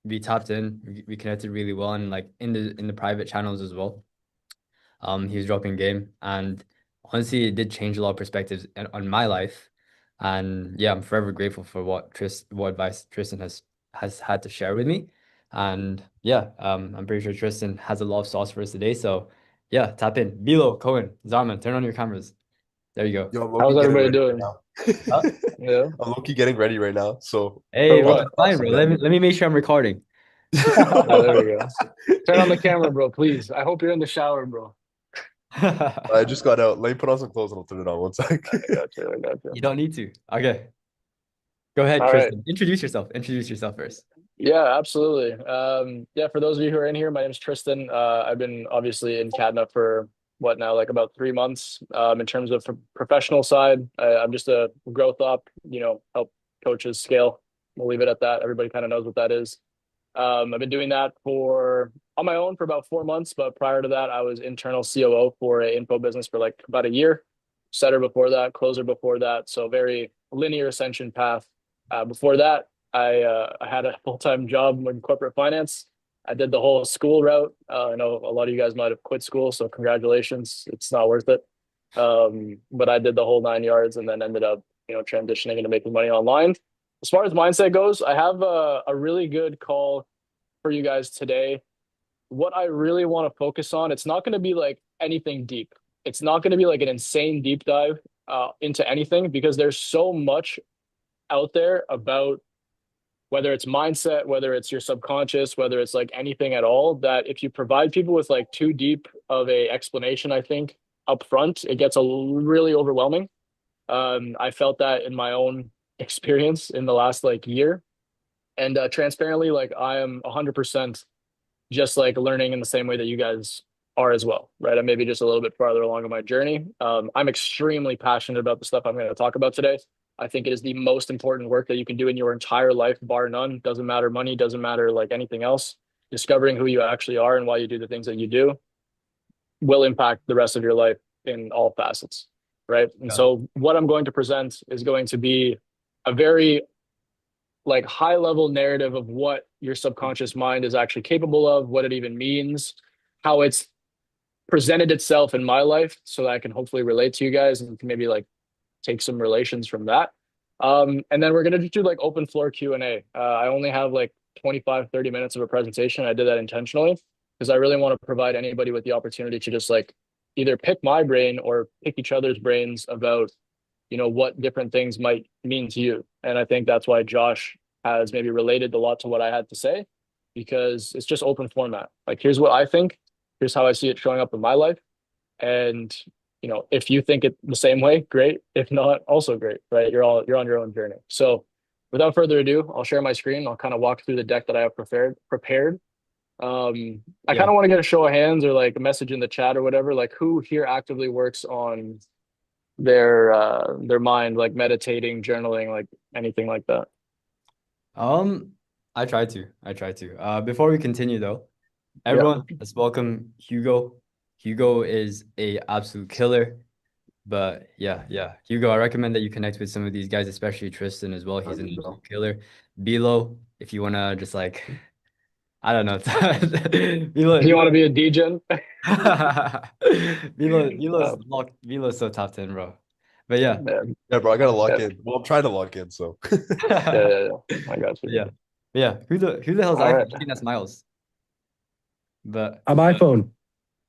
we tapped in, we connected really well, and like in the private channels as well. He was dropping game, and honestly, it did change a lot of perspectives on my life. And yeah, I'm forever grateful for what advice Tristan has had to share with me. And yeah, I'm pretty sure Tristan has a lot of sauce for us today. So yeah, tap in. Bilo, Cohen, Zarman, turn on your cameras. There you go. Yo, I'm How's low-key getting everybody ready right doing? now. Huh? Yeah. I'm low-key getting ready right now. So Hey, For bro, about what? to that's drop fine, some bro. gems. Let me make sure I'm recording. Yeah, there we go. Turn on the camera, bro, please. I hope you're in the shower, bro. I just got out. Let me put on some clothes and I'll turn it on one sec. I got you. I got you. You don't need to. Okay. Go ahead, All right. Tristan. Introduce yourself. Introduce yourself first. Yeah, absolutely. Yeah, for those of you who are in here, my name is Tristan. I've been obviously in Cadna for what now, like about 3 months. In terms of professional side, I'm just a growth up, help coaches scale. We'll leave it at that. Everybody kind of knows what that is. I've been doing that for on my own for about 4 months, but prior to that, I was internal COO for an info business for like about a year. Setter before that, closer before that, so very linear ascension path. Before that, I had a full time job in corporate finance. I did the whole school route. I know a lot of you guys might have quit school, so congratulations. It's not worth it. But I did the whole 9 yards, and then ended up, transitioning into making money online. As far as mindset goes, I have a really good call for you guys today. What I really want to focus on, it's not going to be like anything deep. It's not going to be like an insane deep dive into anything, because there's so much out there about whether it's mindset, whether it's your subconscious, whether it's like anything at all, that if you provide people with like too deep of a explanation, I think up front, it gets really overwhelming. I felt that in my own experience in the last like year. And transparently, like I am 100% just like learning in the same way that you guys are as well, right? I'm maybe just a little bit farther along in my journey. I'm extremely passionate about the stuff I'm going to talk about today. I think it is the most important work that you can do in your entire life, bar none. Doesn't matter money, doesn't matter like anything else. Discovering who you actually are and why you do the things that you do will impact the rest of your life in all facets, right? And Yeah. so, what I'm going to present is going to be a very like high level narrative of what your subconscious mind is actually capable of, what it even means, how it's presented itself in my life, so that I can hopefully relate to you guys and can maybe like take some relations from that. And then we're gonna just do like open floor Q&A. I only have like 25, 30 minutes of a presentation. I did that intentionally because I really want to provide anybody with the opportunity to just like either pick my brain or pick each other's brains about what different things might mean to you. And I think that's why Josh has maybe related a lot to what I had to say, because it's just open format. Like, here's what I think, here's how I see it showing up in my life. And if you think it the same way, great. If not, also great, right? You're on your own journey. So without further ado, I'll share my screen. I'll kind of walk through the deck that I have prepared. I kind Yeah. of want to get a show of hands or like a message in the chat or whatever, like who here actively works on their mind, like meditating, journaling, like anything like that. Um, I try to. I try to. Before we continue though, Yeah. everyone, let's welcome Hugo. Hugo is a absolute killer. But yeah. Hugo, I recommend that you connect with some of these guys, especially Tristan as well. He's an absolute killer. Bilo, if you wanna just like, I don't know. Do you want to Bilo, be a degen? Milo's locked. Milo's so top 10, bro. But yeah, Yeah, Yeah, bro, I gotta lock yeah, in. Well, I'm trying to lock in, so. yeah. I got you. yeah, yeah. Who the hell's All iPhone? right. I think that's Miles. But I'm iPhone.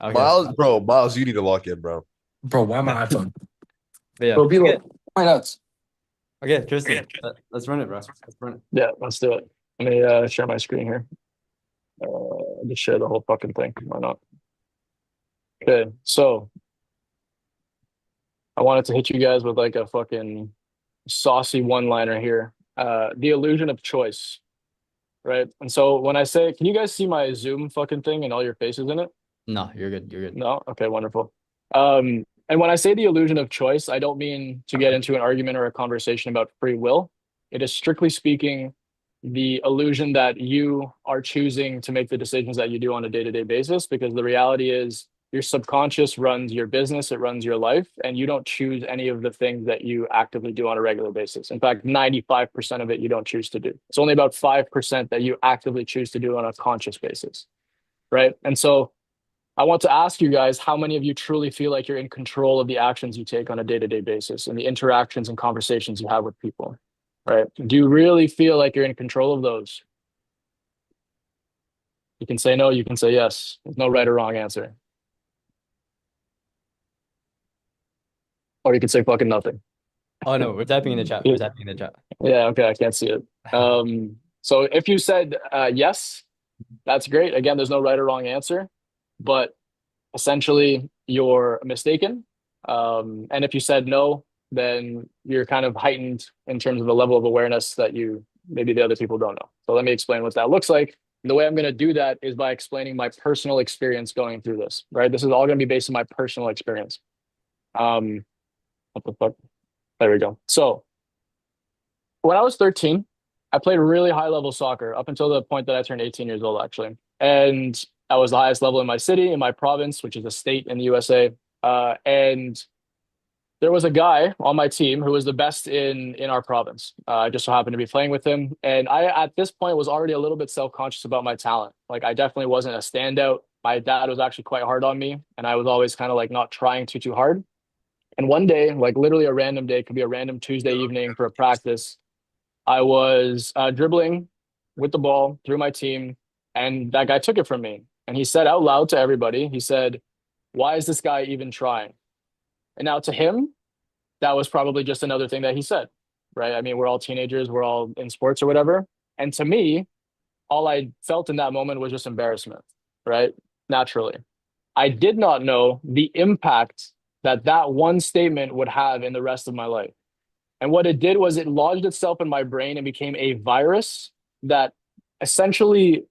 okay, Miles, you need to lock in, bro. Bro, why my iPhone? but yeah, Bro, be okay, like, why nuts? okay, Tristan, let's run it, bro. Let's run it. Yeah, let's do it. Let me share my screen here. Just share the whole fucking thing. Why not? Okay, so I wanted to hit you guys with like a fucking saucy one-liner here. The illusion of choice, right? And so when I say, can you guys see my Zoom fucking thing and all your faces in it? No, you're good. You're good. No? Okay, wonderful. And when I say the illusion of choice, I don't mean to get into an argument or a conversation about free will. It is strictly speaking the illusion that you are choosing to make the decisions that you do on a day-to-day basis, because the reality is Your subconscious runs your business, it runs your life, and you don't choose any of the things that you actively do on a regular basis. In fact, 95% of it you don't choose to do. It's only about 5% that you actively choose to do on a conscious basis, right? And so I want to ask you guys, how many of you truly feel like you're in control of the actions you take on a day-to-day basis and the interactions and conversations you have with people, right? Do you really feel like you're in control of those? You can say no, you can say yes. There's no right or wrong answer. Or you could say fucking nothing. Oh no, we're typing in the chat. We're typing in the chat. Yeah, okay, I can't see it. So if you said yes, that's great. Again, there's no right or wrong answer, but essentially you're mistaken. And if you said no, then you're kind of heightened in terms of the level of awareness that you maybe the other people don't know. So let me explain what that looks like. And the way I'm going to do that is by explaining my personal experience going through this, right? This is all going to be based on my personal experience. What the fuck? There we go. So when I was 13, I played really high level soccer up until the point that I turned 18 years old, actually. And I was the highest level in my city, in my province, which is a state in the USA. And there was a guy on my team who was the best in our province. I just so happened to be playing with him. And I, at this point, was already a little bit self-conscious about my talent. Like, I definitely wasn't a standout. My dad was actually quite hard on me, and I was always kind of like not trying too hard. And one day, like literally a random day, it could be a random Tuesday evening for a practice, I was dribbling with the ball through my team, and that guy took it from me. And he said out loud to everybody, he said, "Why is this guy even trying?" And now to him, that was probably just another thing that he said, right? I mean, we're all teenagers, we're all in sports or whatever. And to me, all I felt in that moment was just embarrassment, right? Naturally. I did not know the impact that that one statement would have in the rest of my life. And what it did was it lodged itself in my brain and became a virus that essentially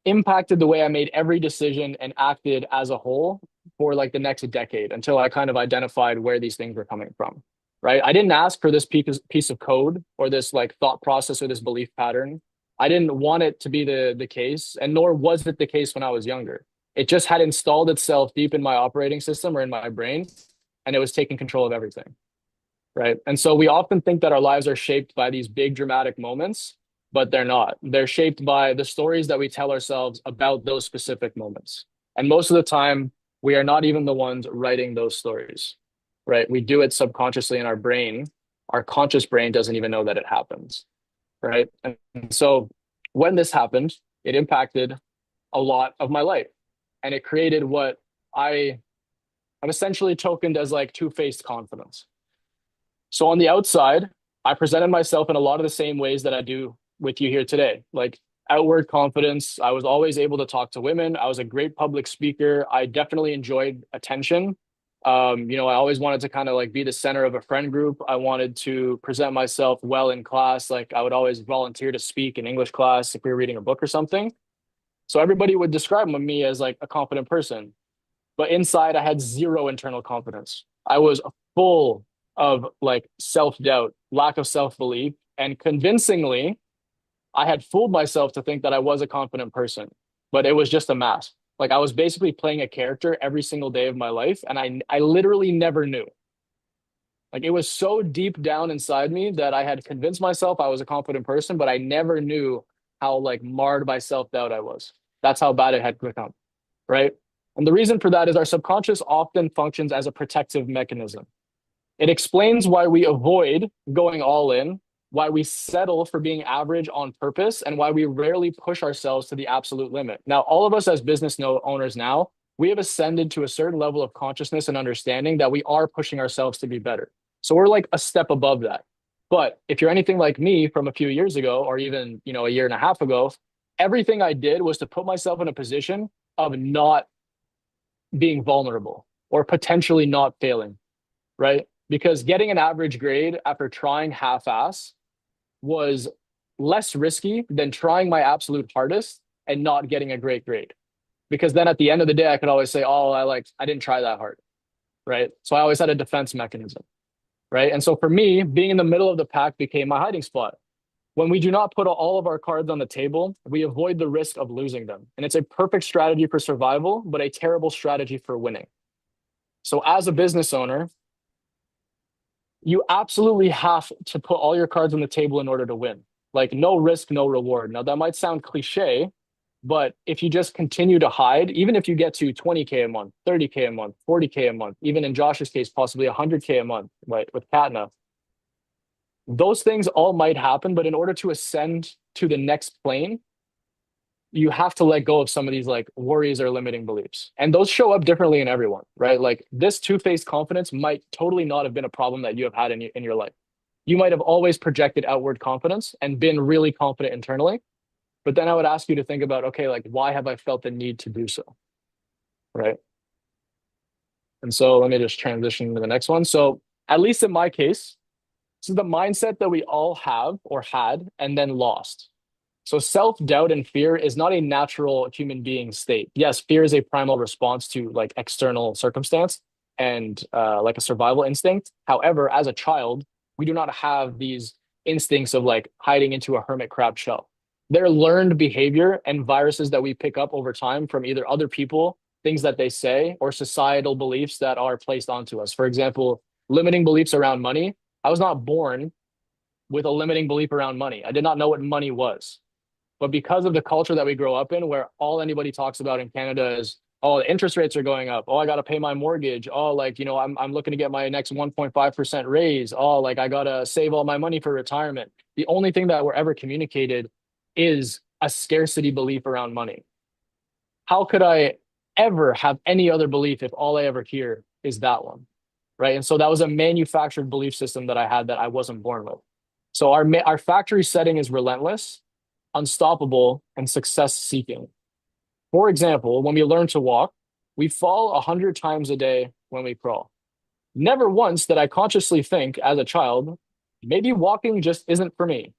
impacted the way I made every decision and acted as a whole for like the next decade until I kind of identified where these things were coming from. Right. I didn't ask for this piece of code or this like thought process or this belief pattern. I didn't want it to be the case, and nor was it the case when I was younger. It just had installed itself deep in my operating system or in my brain, and it was taking control of everything. Right. And so we often think that our lives are shaped by these big dramatic moments, but they're not. They're shaped by the stories that we tell ourselves about those specific moments. And most of the time, we are not even the ones writing those stories, right? We do it subconsciously in our brain. Our conscious brain doesn't even know that it happens, right? And so when this happened, it impacted a lot of my life, and it created what I've essentially tokened as like two-faced confidence. So on the outside, I presented myself in a lot of the same ways that I do with you here today, like outward confidence. I was always able to talk to women. I was a great public speaker. I definitely enjoyed attention. I always wanted to kind of like be the center of a friend group. I wanted to present myself well in class. Like I would always volunteer to speak in English class if we were reading a book or something. So everybody would describe me as like a confident person. But inside, I had zero internal confidence. I was full of like self-doubt, lack of self-belief, and convincingly, I had fooled myself to think that I was a confident person, but it was just a mask. Like I was basically playing a character every single day of my life, and I literally never knew. Like it was so deep down inside me that I had convinced myself I was a confident person, but I never knew how like marred by self-doubt I was. That's how bad it had become, right? And the reason for that is our subconscious often functions as a protective mechanism. It explains why we avoid going all in, why we settle for being average on purpose, and why we rarely push ourselves to the absolute limit. Now, all of us as business owners now, we have ascended to a certain level of consciousness and understanding that we are pushing ourselves to be better. So we're like a step above that. But if you're anything like me from a few years ago, or even, a year and a half ago, everything I did was to put myself in a position of not being vulnerable or potentially not failing, right? Because getting an average grade after trying half-ass was less risky than trying my absolute hardest and not getting a great grade. Because then at the end of the day, I could always say, oh, I didn't try that hard, right? So I always had a defense mechanism, right? And so for me, being in the middle of the pack became my hiding spot. When we do not put all of our cards on the table, we avoid the risk of losing them. And it's a perfect strategy for survival, but a terrible strategy for winning. So as a business owner, you absolutely have to put all your cards on the table in order to win. Like no risk, no reward. Now that might sound cliche, but if you just continue to hide, even if you get to 20K a month, 30K a month, 40K a month, even in Josh's case, possibly 100K a month, right, with Katna, those things all might happen. But in order to ascend to the next plane, you have to let go of some of these like worries or limiting beliefs. And those show up differently in everyone, right? Like this two-faced confidence might totally not have been a problem that you have had in your life. You might have always projected outward confidence and been really confident internally. But then I would ask you to think about, okay, like why have I felt the need to do so? Right. And so let me just transition to the next one. So at least in my case, this is the mindset that we all have or had and then lost. So self-doubt and fear is not a natural human being state. Yes, fear is a primal response to like external circumstance and like a survival instinct. However, as a child, we do not have these instincts of like hiding into a hermit crab shell. They're learned behavior and viruses that we pick up over time from either other people, things that they say, or societal beliefs that are placed onto us. For example, limiting beliefs around money. I was not born with a limiting belief around money. I did not know what money was. But because of the culture that we grow up in, where all anybody talks about in Canada is, oh, the interest rates are going up. Oh, I got to pay my mortgage. Oh, like, you know, I'm looking to get my next 1.5% raise. Oh, like I got to save all my money for retirement. The only thing that we're ever communicated is a scarcity belief around money. How could I ever have any other belief if all I ever hear is that one? Right. And so that was a manufactured belief system that I had that I wasn't born with. So our factory setting is relentless, unstoppable, and success seeking. For example, when we learn to walk, we fall 100 times a day when we crawl. Never once did I consciously think as a child, maybe walking just isn't for me.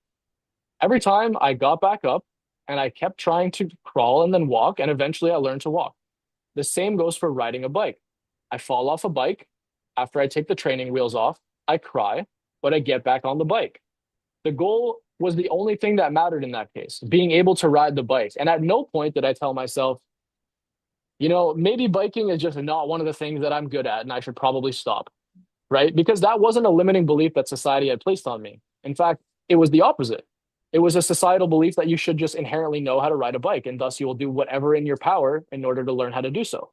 Every time I got back up and I kept trying to crawl and then walk, and eventually I learned to walk. The same goes for riding a bike. I fall off a bike. After I take the training wheels off, I cry, but I get back on the bike. The goal was the only thing that mattered in that case, being able to ride the bike. And at no point did I tell myself, you know, maybe biking is just not one of the things that I'm good at and I should probably stop, right? Because that wasn't a limiting belief that society had placed on me. In fact, it was the opposite. It was a societal belief that you should just inherently know how to ride a bike, and thus you will do whatever in your power in order to learn how to do so,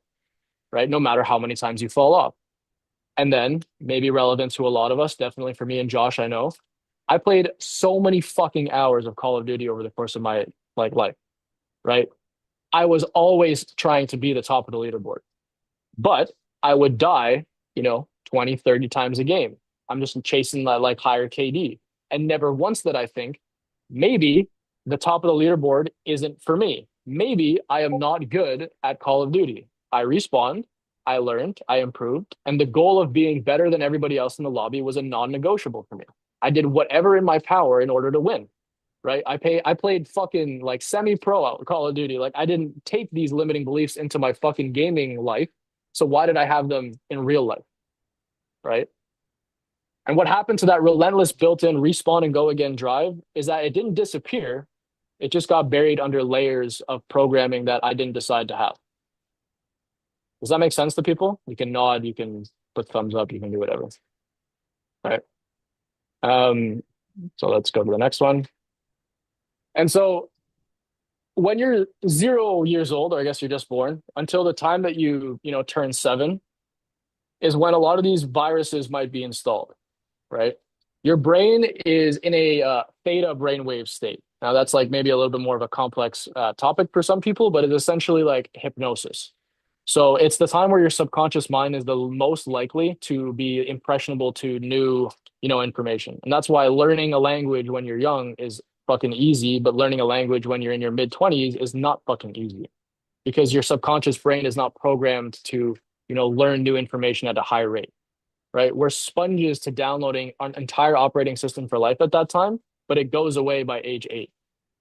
right? No matter how many times you fall off. And then, maybe relevant to a lot of us, definitely for me and Josh, I know, I played so many fucking hours of Call of Duty over the course of my like life, right? I was always trying to be the top of the leaderboard, but I would die, you know, 20, 30 times a game. I'm just chasing that like higher KD. And never once did I think, maybe the top of the leaderboard isn't for me. Maybe I am not good at Call of Duty. I respawned, I learned, I improved, and the goal of being better than everybody else in the lobby was a non-negotiable for me. I did whatever in my power in order to win, right? I played fucking like semi-pro out Call of Duty. Like I didn't take these limiting beliefs into my fucking gaming life. So why did I have them in real life, right? And what happened to that relentless built-in respawn and go again drive is that it didn't disappear. It just got buried under layers of programming that I didn't decide to have. Does that make sense to people? You can nod, you can put thumbs up, you can do whatever. All right. So let's go to the next one. And so when you're 0 years old, or I guess you're just born, until the time that you turn 7, is when a lot of these viruses might be installed, right? Your brain is in a theta brainwave state. Now that's like maybe a little bit more of a complex topic for some people, but it's essentially like hypnosis. So it's the time where your subconscious mind is the most likely to be impressionable to new, information. And that's why learning a language when you're young is fucking easy, but learning a language when you're in your mid-20s is not fucking easy because your subconscious brain is not programmed to, learn new information at a high rate, right? We're sponges to downloading an entire operating system for life at that time, but it goes away by age 8.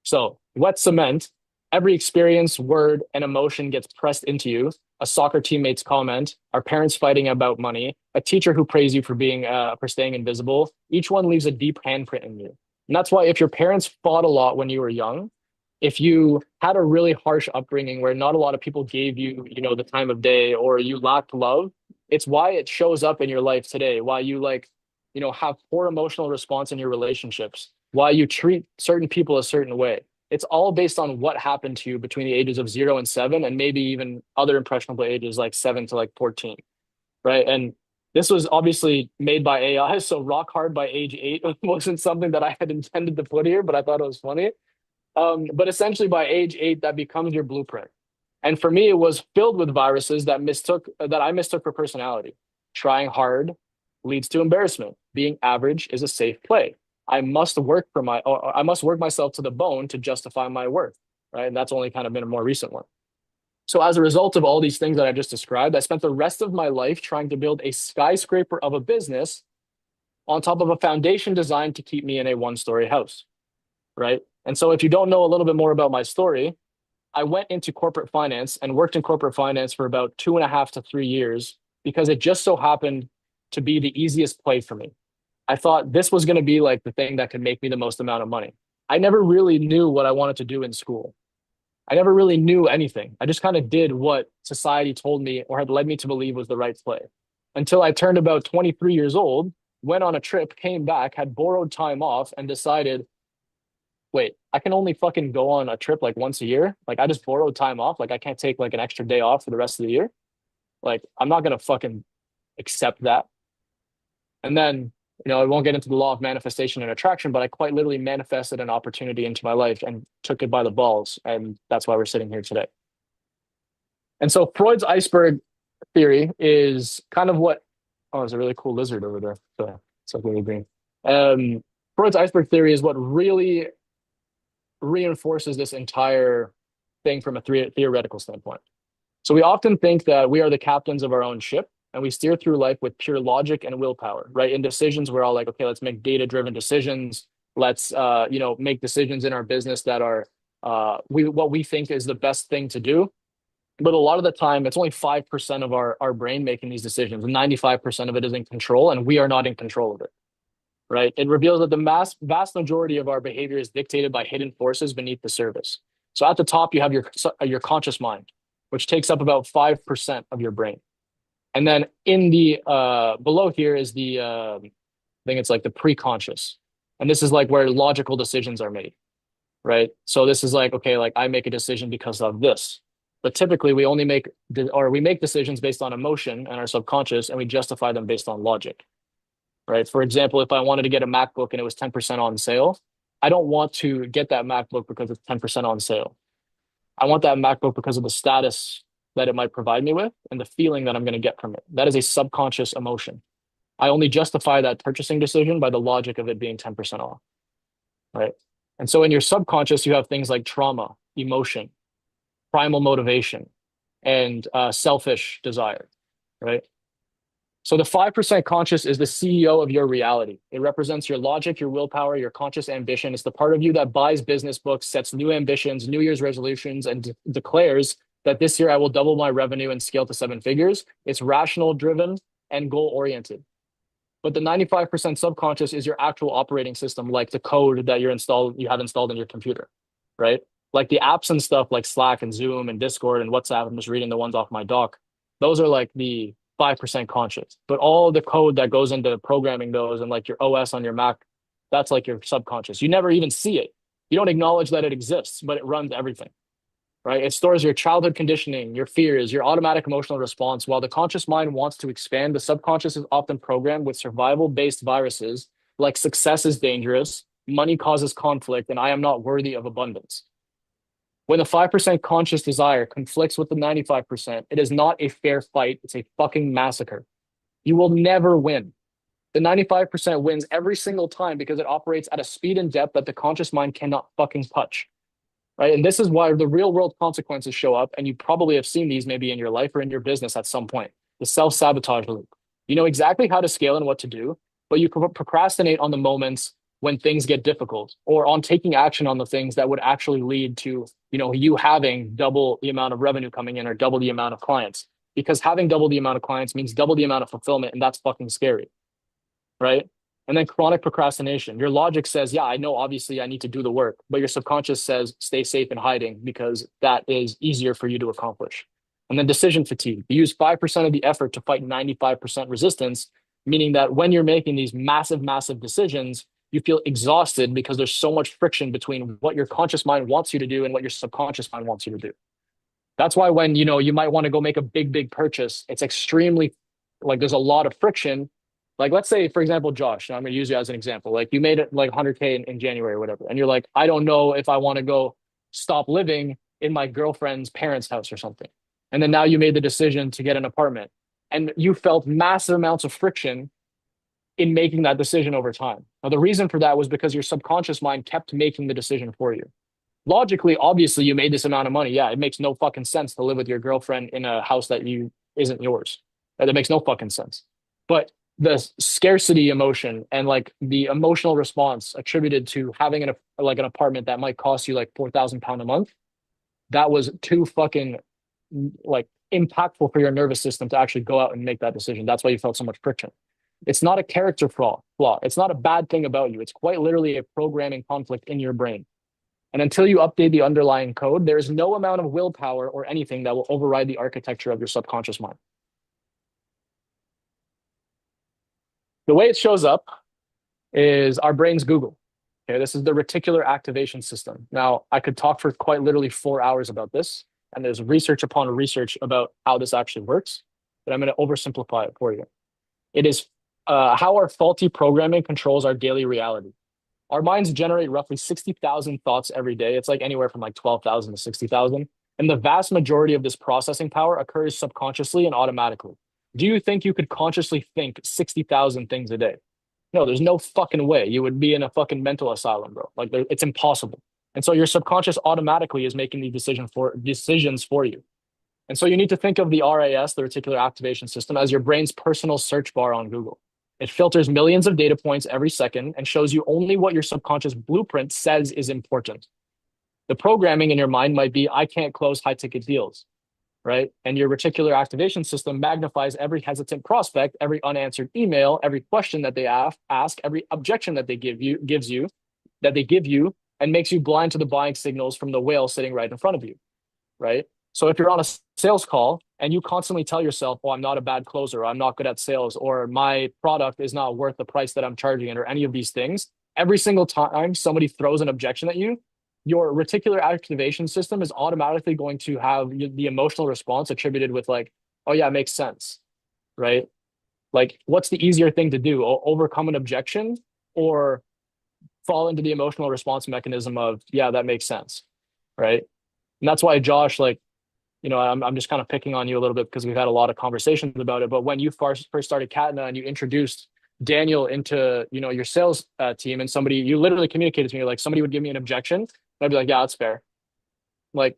So wet cement, every experience, word, and emotion gets pressed into you. A soccer teammate's comment, our parents fighting about money, a teacher who praised you for being for staying invisible. Each one leaves a deep handprint in you. And that's why if your parents fought a lot when you were young, if you had a really harsh upbringing where not a lot of people gave you, the time of day, or you lacked love, it's why it shows up in your life today, why you like, have poor emotional response in your relationships, why you treat certain people a certain way. It's all based on what happened to you between the ages of 0 and 7, and maybe even other impressionable ages like 7 to like 14, right? And this was obviously made by AI, so rock hard by age 8 wasn't something that I had intended to put here, but I thought it was funny. But essentially, by age 8, that becomes your blueprint. And for me, it was filled with viruses that I mistook for personality. Trying hard leads to embarrassment. Being average is a safe play. I must work myself to the bone to justify my worth, right? And that's only kind of been a more recent one. So as a result of all these things that I just described, I spent the rest of my life trying to build a skyscraper of a business on top of a foundation designed to keep me in a one-story house, right? And so if you don't know a little bit more about my story, I went into corporate finance and worked in corporate finance for about 2.5 to 3 years because it just so happened to be the easiest play for me. I thought this was going to be like the thing that could make me the most amount of money. I never really knew what I wanted to do in school. I never really knew anything. I just kind of did what society told me or had led me to believe was the right play until I turned about 23 years old, went on a trip, came back, had borrowed time off, and decided, wait, I can only fucking go on a trip like once a year. Like I just borrowed time off. Like I can't take like an extra day off for the rest of the year. Like I'm not going to fucking accept that. And then, I won't get into the law of manifestation and attraction, but I quite literally manifested an opportunity into my life and took it by the balls. And that's why we're sitting here today. And so Freud's iceberg theory is kind of what, oh, there's a really cool lizard over there. So it's like really green. Freud's iceberg theory is what really reinforces this entire thing from a theoretical standpoint. So we often think that we are the captains of our own ship and we steer through life with pure logic and willpower, right? In decisions, we're all like, okay, let's make data-driven decisions. Let's, make decisions in our business that are what we think is the best thing to do. But a lot of the time, it's only 5% of our brain making these decisions. 95% of it is in control, and we are not in control of it, right? It reveals that the vast majority of our behavior is dictated by hidden forces beneath the surface. So at the top, you have your conscious mind, which takes up about 5% of your brain. And then in the below here is I think it's like the pre-conscious. And this is like where logical decisions are made, right? So this is like, okay, like I make a decision because of this. But typically we make decisions based on emotion and our subconscious, and we justify them based on logic, right? For example, if I wanted to get a MacBook and it was 10% on sale, I don't want to get that MacBook because it's 10% on sale. I want that MacBook because of the status that it might provide me with and the feeling that I'm going to get from it. That is a subconscious emotion. I only justify that purchasing decision by the logic of it being 10% off, right? And so in your subconscious, you have things like trauma, emotion, primal motivation, and selfish desire, right? So the 5% conscious is the CEO of your reality. It represents your logic, your willpower, your conscious ambition. It's the part of you that buys business books, sets new ambitions, New Year's resolutions, and declares that this year I will double my revenue and scale to 7 figures. It's rational, driven, and goal oriented. But the 95% subconscious is your actual operating system, like the code that you have installed in your computer, right? Like the apps and stuff like Slack and Zoom and Discord and WhatsApp. I'm just reading the ones off my doc. Those are like the 5% conscious, but all the code that goes into programming those and like your OS on your Mac, that's like your subconscious. You never even see it. You don't acknowledge that it exists, but it runs everything, right? It stores your childhood conditioning, your fears, your automatic emotional response. While the conscious mind wants to expand, the subconscious is often programmed with survival-based viruses like success is dangerous, money causes conflict, and I am not worthy of abundance. When the 5% conscious desire conflicts with the 95%, it is not a fair fight. It's a fucking massacre. You will never win. The 95% wins every single time because it operates at a speed and depth that the conscious mind cannot fucking touch, right? And this is why the real world consequences show up. And you probably have seen these maybe in your life or in your business at some point. The self-sabotage loop. You know exactly how to scale and what to do, but you procrastinate on the moments when things get difficult or on taking action on the things that would actually lead to, you having double the amount of revenue coming in or double the amount of clients, because having double the amount of clients means double the amount of fulfillment. And that's fucking scary. Right. And then chronic procrastination. Your logic says, yeah, I know obviously I need to do the work, but your subconscious says stay safe in hiding because that is easier for you to accomplish. And then decision fatigue. You use 5% of the effort to fight 95% resistance, meaning that when you're making these massive, massive decisions, you feel exhausted because there's so much friction between what your conscious mind wants you to do and what your subconscious mind wants you to do. That's why when, you might want to go make a big, big purchase, it's extremely like there's a lot of friction. Like, let's say, for example, Josh, I'm going to use you as an example. Like, you made it like 100K in January or whatever. And you're like, I don't know if I want to go stop living in my girlfriend's parents' house or something. And then now you made the decision to get an apartment and you felt massive amounts of friction in making that decision over time. Now, the reason for that was because your subconscious mind kept making the decision for you. Logically, obviously, you made this amount of money. Yeah, it makes no fucking sense to live with your girlfriend in a house that isn't yours. That makes no fucking sense. But the scarcity emotion and like the emotional response attributed to having an apartment that might cost you like £4,000 a month, that was too fucking like impactful for your nervous system to actually go out and make that decision. That's why you felt so much friction. It's not a character flaw. It's not a bad thing about you. It's quite literally a programming conflict in your brain. And until you update the underlying code, there is no amount of willpower or anything that will override the architecture of your subconscious mind. The way it shows up is our brain's Google. Okay, this is the reticular activation system. Now, I could talk for quite literally 4 hours about this, and there's research upon research about how this actually works, but I'm going to oversimplify it for you. It is how our faulty programming controls our daily reality. Our minds generate roughly 60,000 thoughts every day. It's like anywhere from like 12,000 to 60,000. And the vast majority of this processing power occurs subconsciously and automatically. Do you think you could consciously think 60,000 things a day? No, there's no fucking way. You would be in a fucking mental asylum, bro. Like, it's impossible. And so your subconscious automatically is making these decisions for you. And so you need to think of the RAS, the reticular activation system, as your brain's personal search bar on Google. It filters millions of data points every second and shows you only what your subconscious blueprint says is important. The programming in your mind might be, I can't close high ticket deals, right? And your reticular activation system magnifies every hesitant prospect, every unanswered email, every question that they ask, every objection that they give you, and makes you blind to the buying signals from the whale sitting right in front of you, right? So if you're on a sales call and you constantly tell yourself, oh, I'm not a bad closer, or I'm not good at sales, or my product is not worth the price that I'm charging it, or any of these things, every single time somebody throws an objection at you, your reticular activation system is automatically going to have the emotional response attributed with like, oh yeah, it makes sense, right? Like, what's the easier thing to do? Overcome an objection or fall into the emotional response mechanism of, yeah, that makes sense, right? And that's why Josh, like, I'm just kind of picking on you a little bit because we've had a lot of conversations about it. But when you first started Katna and you introduced Daniel into, your sales team, and you literally communicated to me, like, somebody would give me an objection, and I'd be like, yeah, that's fair. Like,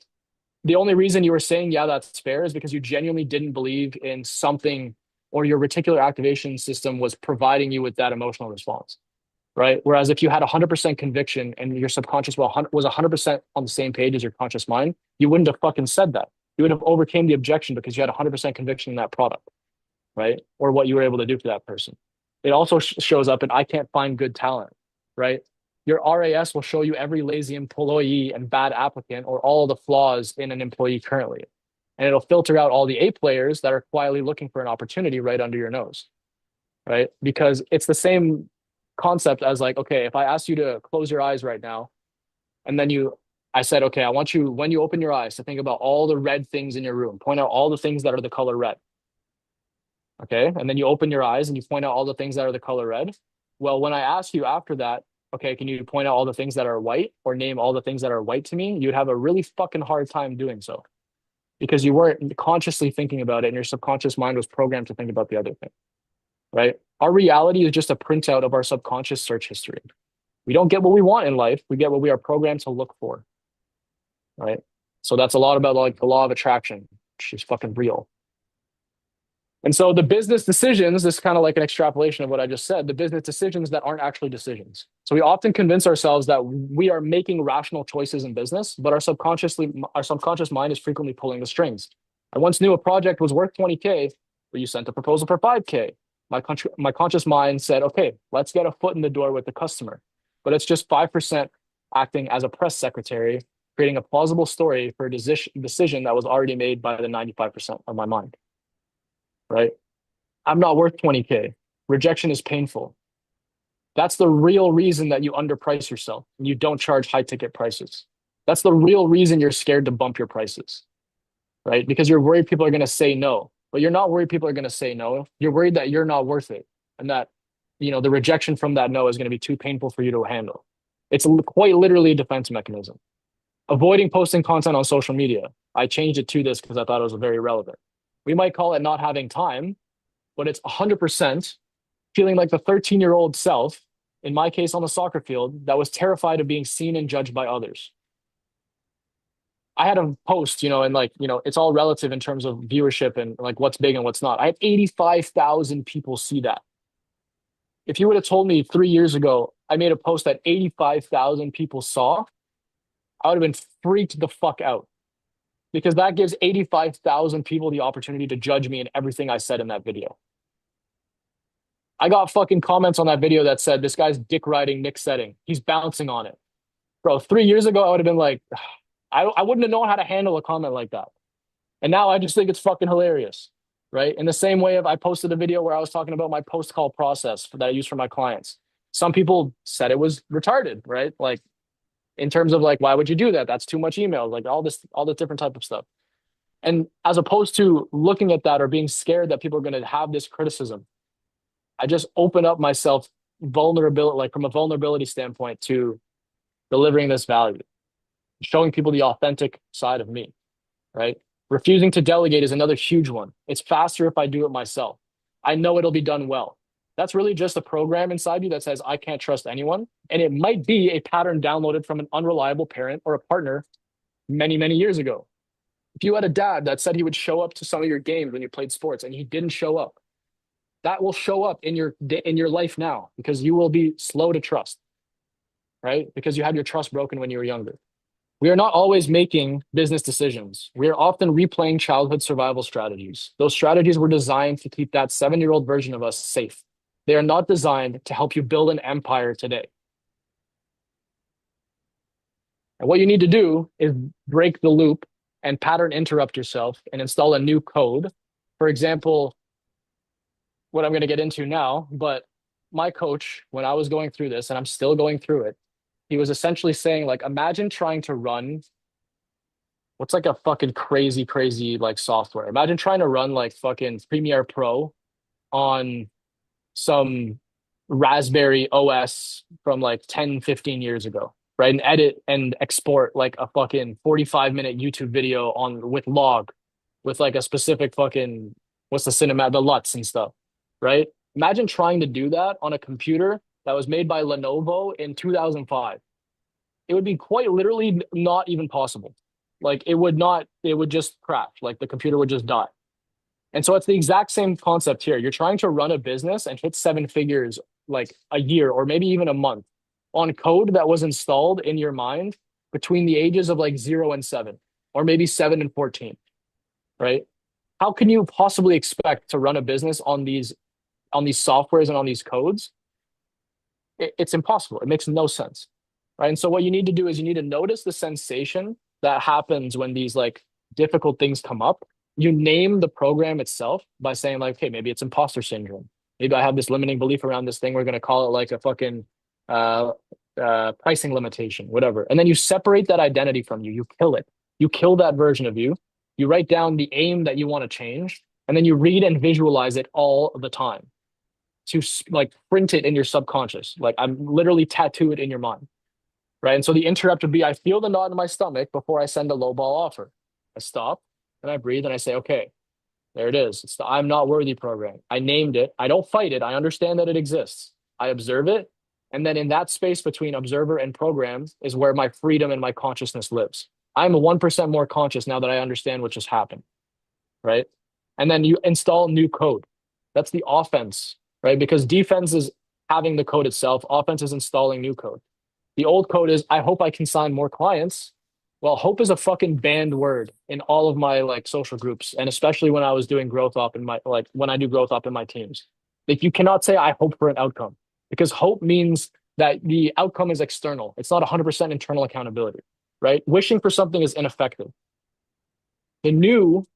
the only reason you were saying, yeah, that's fair is because you genuinely didn't believe in something, or your reticular activation system was providing you with that emotional response, right? Whereas if you had 100% conviction and your subconscious was 100% on the same page as your conscious mind, you wouldn't have fucking said that. You would have overcame the objection because you had 100% conviction in that product, right? Or what you were able to do for that person. It also shows up in, I can't find good talent, right? Your RAS will show you every lazy employee and bad applicant, or all the flaws in an employee currently. And it'll filter out all the A players that are quietly looking for an opportunity right under your nose, right? Because it's the same concept as like, okay, if I ask you to close your eyes right now, and then I said, okay, I want you, when you open your eyes, to think about all the red things in your room, point out all the things that are the color red. Okay. And then you open your eyes and you point out all the things that are the color red. Well, when I ask you after that, okay, can you point out all the things that are white, or name all the things that are white to me? You'd have a really fucking hard time doing so because you weren't consciously thinking about it, and your subconscious mind was programmed to think about the other thing, right? Our reality is just a printout of our subconscious search history. We don't get what we want in life. We get what we are programmed to look for, right? So that's a lot about like the law of attraction, which is fucking real. And so the business decisions, this is kind of like an extrapolation of what I just said, the business decisions that aren't actually decisions. So we often convince ourselves that we are making rational choices in business, but our subconscious mind is frequently pulling the strings. I once knew a project was worth 20K, but you sent a proposal for 5K. My conscious mind said, okay, let's get a foot in the door with the customer, but it's just 5% acting as a press secretary, creating a plausible story for a decision that was already made by the 95% of my mind, right? I'm not worth 20K. Rejection is painful. That's the real reason that you underprice yourself and you don't charge high ticket prices. That's the real reason you're scared to bump your prices, right? Because you're worried people are going to say no, but you're not worried people are going to say no. You're worried that you're not worth it and that, the rejection from that no is going to be too painful for you to handle. It's quite literally a defense mechanism. Avoiding posting content on social media. I changed it to this because I thought it was very relevant. We might call it not having time, but it's 100% feeling like the 13-year-old self, in my case on the soccer field, that was terrified of being seen and judged by others. I had a post, and it's all relative in terms of viewership and like what's big and what's not. I had 85,000 people see that. If you would have told me 3 years ago, I made a post that 85,000 people saw, I would have been freaked the fuck out because that gives 85,000 people the opportunity to judge me and everything I said in that video. I got fucking comments on that video that said, this guy's dick riding Nick Setting. He's bouncing on it. Bro, 3 years ago, I would have been like, I wouldn't have known how to handle a comment like that. And now I just think it's fucking hilarious, right? In the same way I posted a video where I was talking about my post-call process that I use for my clients. Some people said it was retarded, right? Like in terms of like, why would you do that? That's too much email, like all this different type of stuff. And as opposed to looking at that or being scared that people are going to have this criticism, I just open up myself vulnerability, like from a vulnerability standpoint to delivering this value, showing people the authentic side of me, right? Refusing to delegate is another huge one. It's faster if I do it myself. I know it'll be done well. That's really just a program inside you that says, I can't trust anyone. And it might be a pattern downloaded from an unreliable parent or a partner many, many years ago. If you had a dad that said he would show up to some of your games when you played sports and he didn't show up, that will show up in your life now because you will be slow to trust, right? Because you had your trust broken when you were younger. We are not always making business decisions. We are often replaying childhood survival strategies. Those strategies were designed to keep that 7-year-old version of us safe. They are not designed to help you build an empire today. And what you need to do is break the loop and pattern interrupt yourself and install a new code. For example, what I'm going to get into now, but my coach, when I was going through this, and I'm still going through it, he was essentially saying, like, imagine trying to run what's like a fucking crazy like software. Imagine trying to run like fucking Premiere Pro on some Raspberry OS from like 10, 15 years ago, right? And edit and export like a fucking 45-minute YouTube video with log, with like a specific fucking, what's the the LUTs and stuff, right? Imagine trying to do that on a computer that was made by Lenovo in 2005. It would be quite literally not even possible. Like it would just crash. Like the computer would just die. And so it's the exact same concept here. You're trying to run a business and hit 7 figures like a year or maybe even a month on code that was installed in your mind between the ages of like 0 and 7, or maybe 7 and 14, right? How can you possibly expect to run a business on these softwares and on these codes? It's impossible. It makes no sense, right? And so what you need to do is you need to notice the sensation that happens when these like difficult things come up. You name the program itself by saying like, okay, maybe it's imposter syndrome. Maybe I have this limiting belief around this thing. We're going to call it like a fucking pricing limitation, whatever. And then you separate that identity from you. You kill it. You kill that version of you. You write down the aim that you want to change, and then you read and visualize it all the time to like print it in your subconscious. Like I'm literally tattoo it in your mind, right? And so the interrupt would be, I feel the knot in my stomach before I send a low ball offer. I stop and I breathe and I say, okay, there it is. It's the I'm not worthy program. I named it. I don't fight it. I understand that it exists. I observe it. And then in that space between observer and program is where my freedom and my consciousness lives. I'm 1% more conscious now that I understand what just happened, right? And then you install new code. That's the offense, right? Because defense is having the code itself. Offense is installing new code. The old code is, I hope I can sign more clients. Well, hope is a fucking banned word in all of my like social groups. And especially when I was doing growth up in my, like when I do growth up in my teams. Like you cannot say, I hope for an outcome because hope means that the outcome is external. It's not 100% internal accountability, right? Wishing for something is ineffective. The new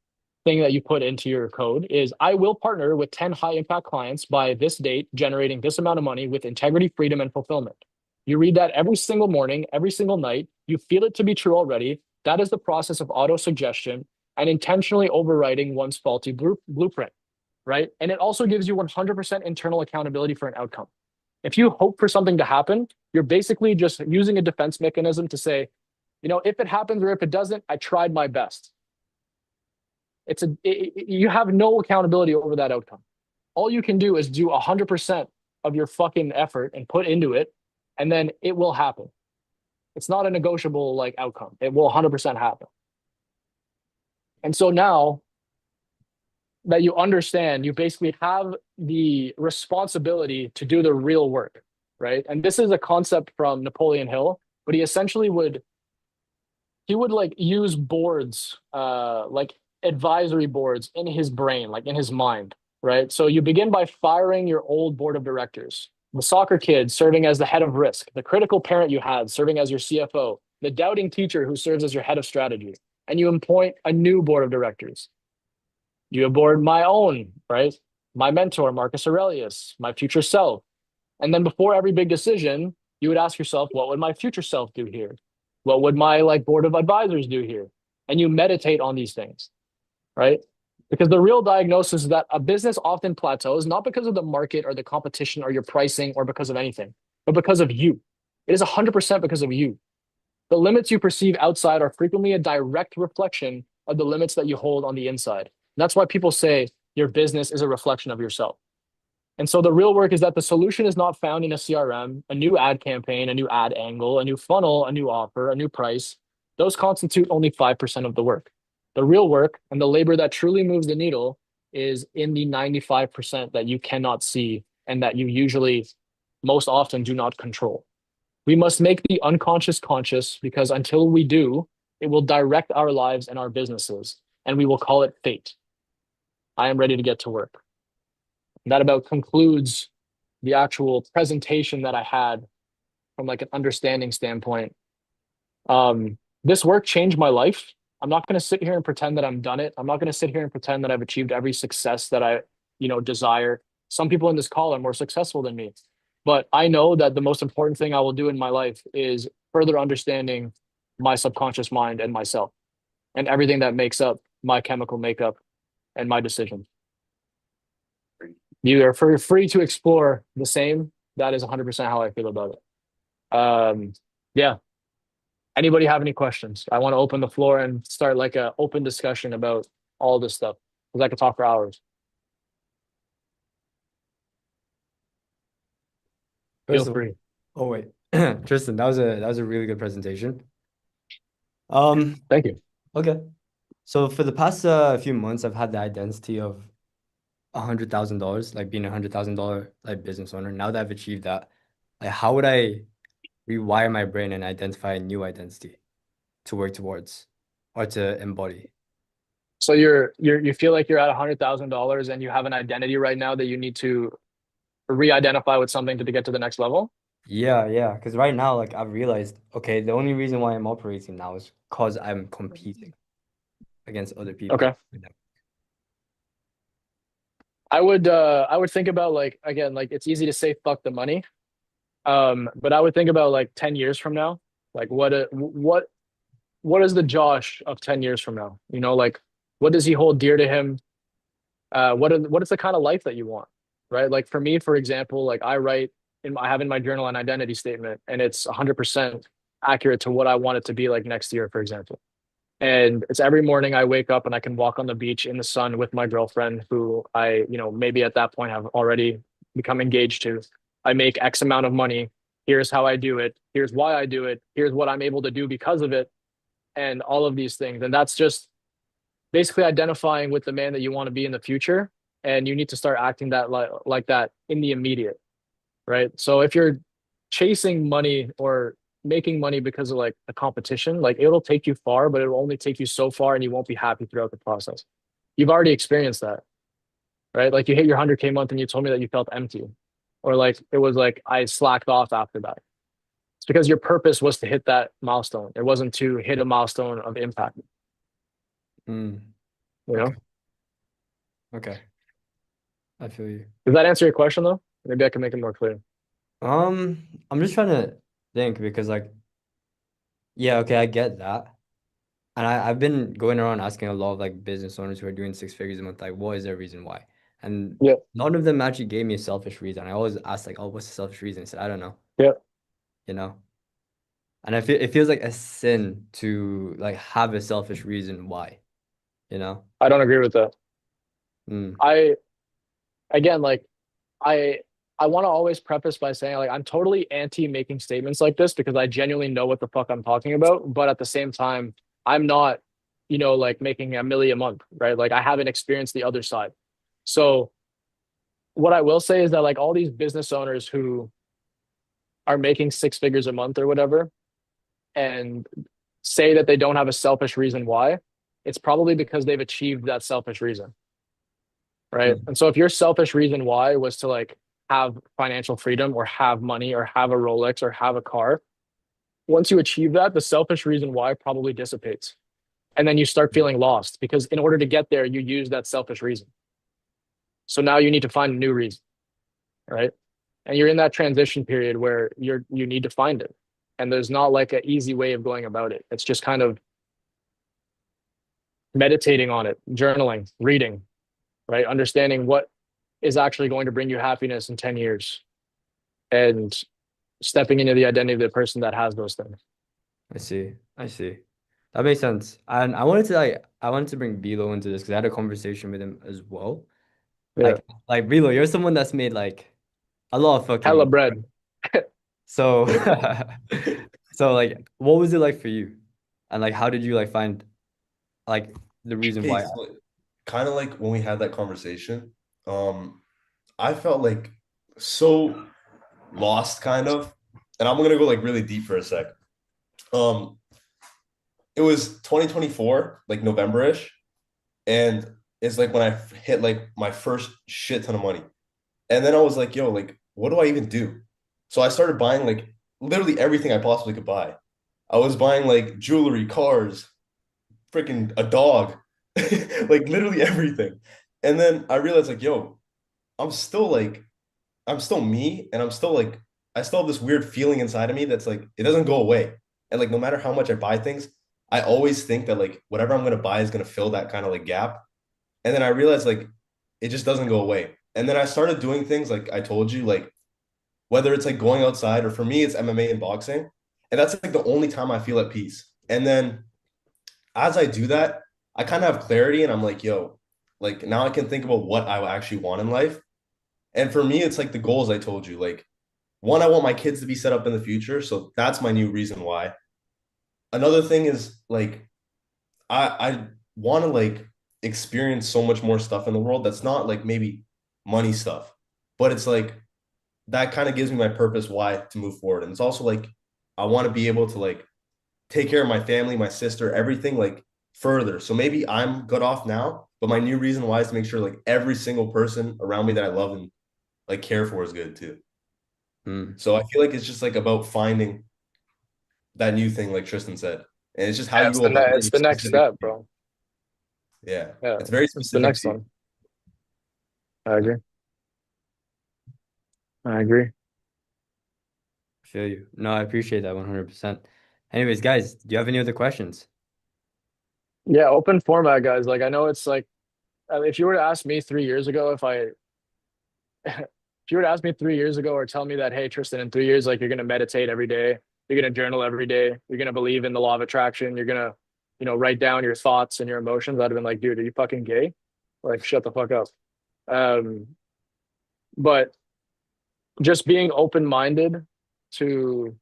thing that you put into your code is I will partner with 10 high impact clients by this date, generating this amount of money with integrity, freedom, and fulfillment. You read that every single morning, every single night. You feel it to be true already. That is the process of auto suggestion and intentionally overriding one's faulty blueprint, right? And it also gives you 100% internal accountability for an outcome. If you hope for something to happen, you're basically just using a defense mechanism to say, if it happens or if it doesn't, I tried my best. You have no accountability over that outcome. All you can do is do 100% of your fucking effort and put into it, and then it will happen. It's not a negotiable like outcome. It will 100% happen. And so now that you understand, you basically have the responsibility to do the real work, right? And this is a concept from Napoleon Hill, but he essentially would like use boards, like advisory boards in his brain, like in his mind, right? So you begin by firing your old board of directors, the soccer kid serving as the head of risk, the critical parent you had serving as your CFO, the doubting teacher who serves as your head of strategy, and you appoint a new board of directors. You aboard my own, right? My mentor, Marcus Aurelius, my future self. And then before every big decision, you would ask yourself, what would my future self do here? What would my like board of advisors do here? And you meditate on these things, right? Because the real diagnosis is that a business often plateaus, not because of the market or the competition or your pricing or because of anything, but because of you. It is 100% because of you. The limits you perceive outside are frequently a direct reflection of the limits that you hold on the inside. And that's why people say your business is a reflection of yourself. And so the real work is that the solution is not found in a CRM, a new ad campaign, a new ad angle, a new funnel, a new offer, a new price. Those constitute only 5% of the work. The real work and the labor that truly moves the needle is in the 95% that you cannot see and that you usually most often do not control. We must make the unconscious conscious because until we do, it will direct our lives and our businesses, and we will call it fate. I am ready to get to work. That about concludes the actual presentation that I had from like an understanding standpoint. This work changed my life. I'm not going to sit here and pretend that I'm done it. I'm not going to sit here and pretend that I've achieved every success that I, desire. Some people in this call are more successful than me, but I know that the most important thing I will do in my life is further understanding my subconscious mind and myself and everything that makes up my chemical makeup and my decisions. You are free to explore the same. That is 100% how I feel about it. Yeah. Anybody have any questions? I want to open the floor and start like a open discussion about all this stuff because I could talk for hours. Feel free. Oh wait, Tristan, that was a really good presentation. Thank you. Okay. So for the past few months, I've had the identity of $100,000, like being $100,000 like business owner. Now that I've achieved that, like how would I rewire my brain and identify a new identity to work towards or to embody? So you feel like you're at $100,000 and you have an identity right now that you need to re-identify with something to get to the next level? Yeah. Because right now, like I've realized, okay, the only reason why I'm operating now is because I'm competing against other people. Okay. I would think about like again, like it's easy to say fuck the money. But I would think about like 10 years from now, like what is the Josh of 10 years from now? Like what does he hold dear to him? What is the kind of life that you want? Right? Like for me, for example, like I have in my journal an identity statement and it's 100% accurate to what I want it to be like next year, for example. And it's every morning I wake up and I can walk on the beach in the sun with my girlfriend who I, maybe at that point have already become engaged to. I make X amount of money. Here's how I do it. Here's why I do it. Here's what I'm able to do because of it. And all of these things. And that's just basically identifying with the man that you want to be in the future. And you need to start acting that like that in the immediate. Right. So if you're chasing money or making money because of like a competition, like it'll take you far, but it'll only take you so far and you won't be happy throughout the process. You've already experienced that. right? Like you hit your 100K month and you told me that you felt empty, or like it was like I slacked off after that. It's because your purpose was to hit that milestone. It wasn't to hit a milestone of impact, Mm, you know? okay. Okay. I feel you. Does that answer your question though? Maybe I can make it more clear. I'm just trying to think because like, yeah, okay, I get that. And I've been going around asking a lot of like business owners who are doing six figures a month, like, what is their reason why? And Yeah. none of them actually gave me a selfish reason. I always ask like, oh, what's the selfish reason? I said, I don't know, Yeah. you know? And I feel it feels like a sin to like have a selfish reason why, you know? I don't agree with that. Mm, I again like I I want to always preface by saying like I'm totally anti making statements like this because I genuinely know what the fuck I'm talking about, but at the same time, I'm not, like making a million a month, right? Like I haven't experienced the other side. So what I will say is that like all these business owners who are making six figures a month or whatever and say that they don't have a selfish reason why, it's probably because they've achieved that selfish reason, right? mm, And so if your selfish reason why was to like have financial freedom or have money or have a Rolex or have a car, once you achieve that, the selfish reason why probably dissipates. And then you start feeling lost because in order to get there, you use that selfish reason. So now you need to find a new reason, right? And you're in that transition period where you need to find it. And there's not like an easy way of going about it. It's just kind of meditating on it, journaling, reading, right? Understanding what is actually going to bring you happiness in 10 years and stepping into the identity of the person that has those things. I see. I see. That makes sense. And I wanted to bring Bilo into this because I had a conversation with him as well. Yeah. Like Bilo, you're someone that's made like a lot of fucking Hella money. bread. So, so like, what was it like for you? And like, how did you like find like the reason Okay, why? so kind of like when we had that conversation, um, I felt like so lost, kind of. And I'm gonna go like really deep for a sec. Um, it was 2024, like November-ish, and it's like when I hit like my first shit ton of money. And then I was like, yo, like, what do I even do? So I started buying like literally everything I possibly could buy. I was buying like jewelry, cars, freaking a dog, like literally everything. And then I realized like, yo, I'm still like, I'm still me, and I'm still like, I still have this weird feeling inside of me that's like, it doesn't go away. And like, no matter how much I buy things, I always think that like whatever I'm gonna buy is gonna fill that kind of like gap. And then I realized like it just doesn't go away. And then I started doing things like I told you, like whether it's like going outside or for me, it's MMA and boxing. And that's like the only time I feel at peace. And then as I do that, I kind of have clarity and I'm like, yo, like now I can think about what I actually want in life. And for me, it's like the goals I told you. Like, one, I want my kids to be set up in the future. So that's my new reason why. Another thing is like I want to like experience so much more stuff in the world that's not like maybe money stuff, but it's like that kind of gives me my purpose why to move forward. And it's also like I want to be able to like take care of my family, my sister, everything like further. So maybe I'm good off now, but my new reason why is to make sure like every single person around me that I love and like care for is good too. Hmm. So I feel like it's just like about finding that new thing, like Tristan said. And it's just how Yeah, you go about it. it's the It's next specific to step, you. bro. Yeah. Yeah, It's very it's the specific next to you. one. I agree. I agree. I feel you. No, I appreciate that 100%. Anyways, guys, do you have any other questions? Yeah, open format, guys. Like I know it's like if you were to ask me 3 years ago, if you were to ask me 3 years ago or tell me that, hey, Tristan, in 3 years, like you're gonna meditate every day, you're gonna journal every day, you're gonna believe in the law of attraction, you're gonna, write down your thoughts and your emotions, I'd have been like, dude, are you fucking gay? Like, shut the fuck up. Um, but just being open-minded to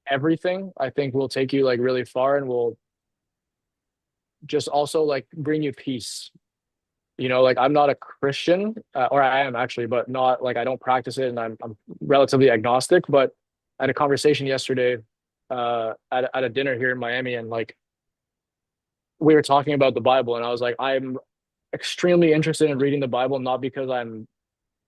everything, I think will take you like really far and will just also like bring you peace. Like I'm not a Christian, or I am actually, but not like I don't practice it, and I'm relatively agnostic. But I had a conversation yesterday at a dinner here in Miami, and like we were talking about the Bible, and I was like, extremely interested in reading the Bible, not because I'm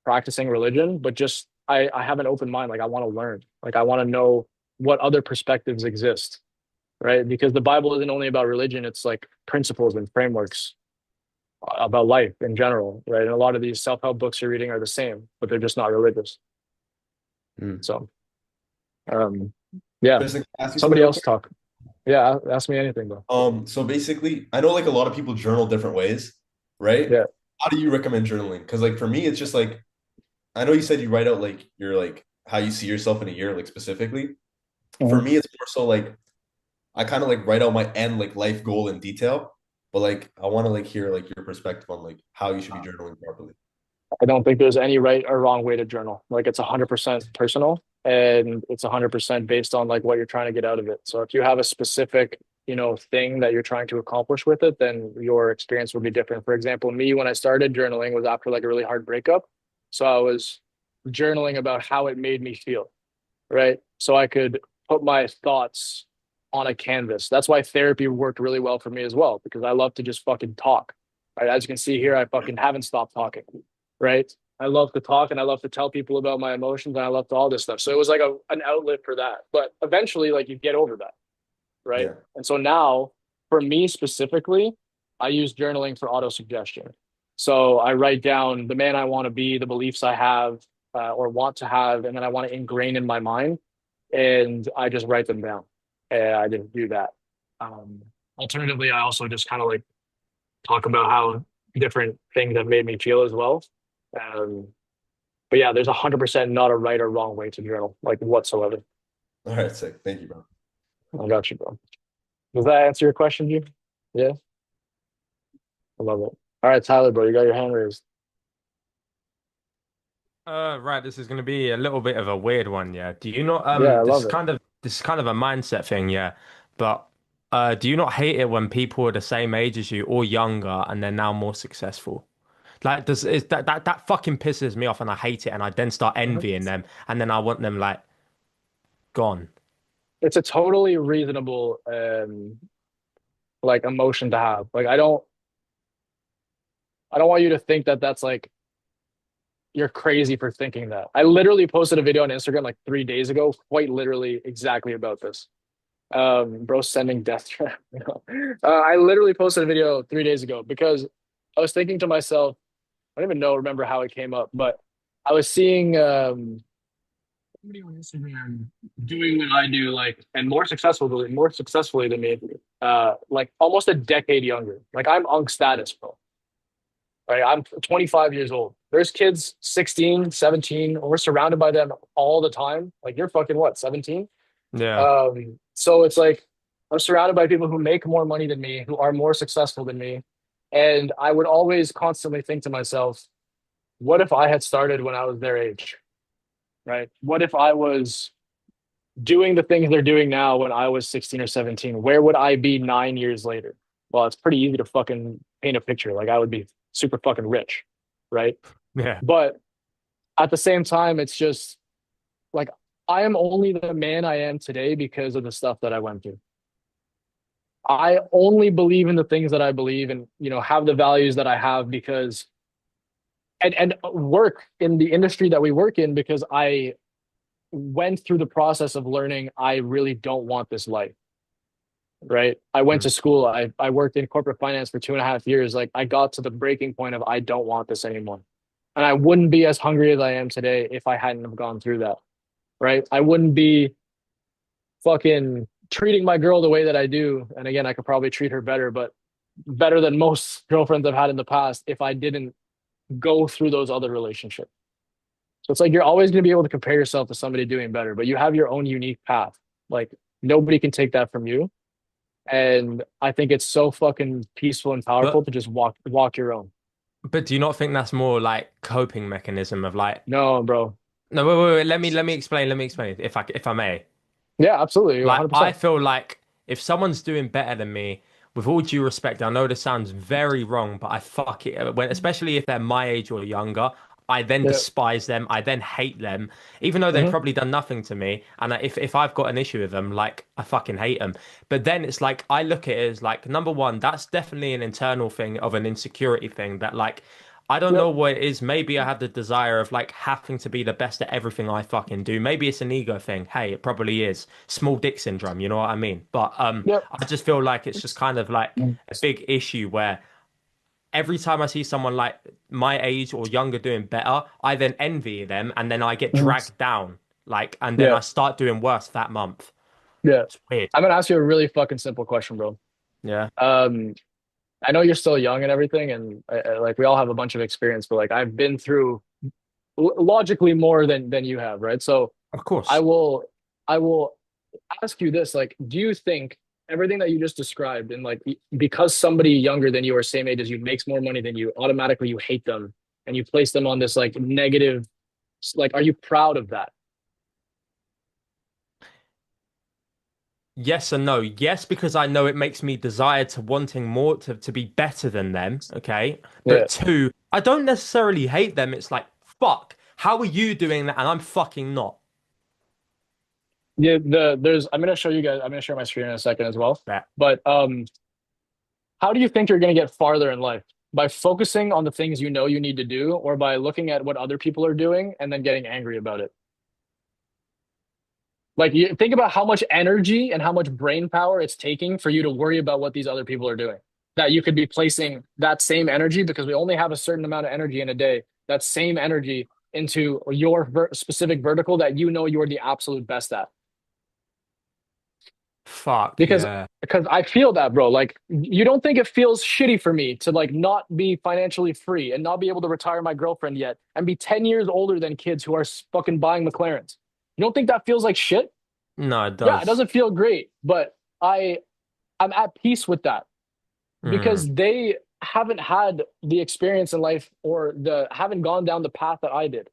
practicing religion, but just I have an open mind. Like I want to learn. Like I want to know what other perspectives exist, right? Because the Bible isn't only about religion, it's like principles and frameworks about life in general, right? And a lot of these self-help books you're reading are the same, but they're just not religious. Mm. So, um, yeah, Tristan, can I ask you something somebody real else quick? talk. Yeah, ask me anything, bro. So basically, I know like a lot of people journal different ways, right? Yeah. How do you recommend journaling? Because like for me, it's just like I know you said you write out like your like how you see yourself in a year, like specifically. For Mhm. me, it's more so like I kind of like write out my end like life goal in detail, but like I want to like hear like your perspective on like how you should be journaling properly. I don't think there's any right or wrong way to journal. Like it's 100% personal and it's 100% based on like what you're trying to get out of it. So if you have a specific, thing that you're trying to accomplish with it, then your experience will be different. For example, me, when I started journaling was after like a really hard breakup. So I was journaling about how it made me feel, right? So I could put my thoughts on a canvas. That's why therapy worked really well for me as well, because I love to just fucking talk. Right. As you can see here, I fucking haven't stopped talking. Right. I love to talk and I love to tell people about my emotions and I love to all this stuff. So it was like an outlet for that. But eventually, like you get over that. Right. Yeah. And so now, for me specifically, I use journaling for auto suggestion. So I write down the man I want to be, the beliefs I have or want to have, and then I want to ingrain in my mind and I just write them down. And I just do that. Um, Alternatively, I also just kind of like talk about how different things have made me feel as well. Um, but yeah, there's 100% not a right or wrong way to journal, like whatsoever. All right, sick. Thank you, bro. I got you, bro. Does that answer your question, G? Yeah, I love it. All right, Tyler, bro, you got your hand raised. Right, this is going to be a little bit of a weird one, yeah. Do you not Yeah, I love it. this is kind of a mindset thing, yeah. But do you not hate it when people are the same age as you or younger and they're now more successful? Like does is that fucking pisses me off and I hate it and I then start Mhm. envying them and then I want them like gone. It's a totally reasonable like emotion to have. Like I don't want you to think that that's like you're crazy for thinking that. I literally posted a video on Instagram like 3 days ago, quite literally exactly about this. Bro sending death threat. I literally posted a video 3 days ago because I was thinking to myself, I don't even remember how it came up, but I was seeing somebody on Instagram doing what I do, like, and more successfully than me, like almost a decade younger. Like I'm Unk status, bro. Right? I'm 25 years old. There's kids 16, 17, and we're surrounded by them all the time. Like you're fucking what, 17? Yeah. So it's like I'm surrounded by people who make more money than me, who are more successful than me. And I would always constantly think to myself, what if I had started when I was their age? Right? What if I was doing the things they're doing now when I was 16 or 17? Where would I be 9 years later? Well, it's pretty easy to fucking paint a picture. Like I would be super fucking rich, right? Yeah. But at the same time, it's just like I am only the man I am today because of the stuff that I went through. I only believe in the things that I believe and have the values that I have because and work in the industry that we work in because I went through the process of learning I really don't want this life. Right. I went Mm. to school. I worked in corporate finance for 2.5 years. Like I got to the breaking point of I don't want this anymore. And I wouldn't be as hungry as I am today if I hadn't have gone through that. Right. I wouldn't be fucking treating my girl the way that I do. And again, I could probably treat her better, but better than most girlfriends I've had in the past if I didn't go through those other relationships. So it's like you're always going to be able to compare yourself to somebody doing better, but you have your own unique path. Like nobody can take that from you. And I think it's so fucking peaceful and powerful But to just walk your own. but do you not think that's more like coping mechanism of like No, bro. no wait, let me explain if I may. Yeah, absolutely. Like, I 100%. feel like if someone's doing better than me, with all due respect, I know this sounds very wrong, but I fuck it. When, especially if they're my age or younger, I then Yeah. despise them. I then hate them, even though they've Hmm. probably done nothing to me. And if I've got an issue with them, like I fucking hate them. But then it's like I look at it as like number one, that's definitely an internal thing of an insecurity thing that like I don't know Yep. what it is. Maybe I have the desire of like having to be the best at everything I fucking do. Maybe it's an ego thing. Hey, it probably is. Small dick syndrome, you know what I mean? But Yep. I just feel like it's just kind of like a big issue where every time I see someone like my age or younger doing better, I then envy them and then I get Mhm. dragged down. Like, and then Yeah. I start doing worse that month. Yeah. It's weird. I'm gonna ask you a really fucking simple question, bro. Yeah. Um, I know you're still young and everything, and like we all have a bunch of experience, but like I've been through logically more than you have, right? So Of I course. will I will ask you this, like, do you think everything that you just described and like because somebody younger than you or same age as you makes more money than you, automatically you hate them and you place them on this like negative, like, are you proud of that? Yes and no. Yes, because I know it makes me desire to wanting more to be better than them. Okay. Yeah. But two, I don't necessarily hate them. It's like, fuck, how are you doing that? And I'm fucking not. Yeah, there's I'm gonna show you guys, I'm gonna share my screen in a second as well. That But how do you think you're gonna get farther in life? By focusing on the things you know you need to do, or by looking at what other people are doing and then getting angry about it? Like you think about how much energy and how much brain power it's taking for you to worry about what these other people are doing. That you could be placing that same energy, because we only have a certain amount of energy in a day, that same energy into your specific vertical that you know you're the absolute best at. fuck, because yeah. because I feel that, bro. Like, you don't think it feels shitty for me to like not be financially free and not be able to retire my girlfriend yet and be 10 years older than kids who are fucking buying McLarens? You don't think that feels like shit? No, it Yeah, it does. doesn't feel great, but I'm at peace with that Mm, because they haven't had the experience in life or the haven't gone down the path that I did.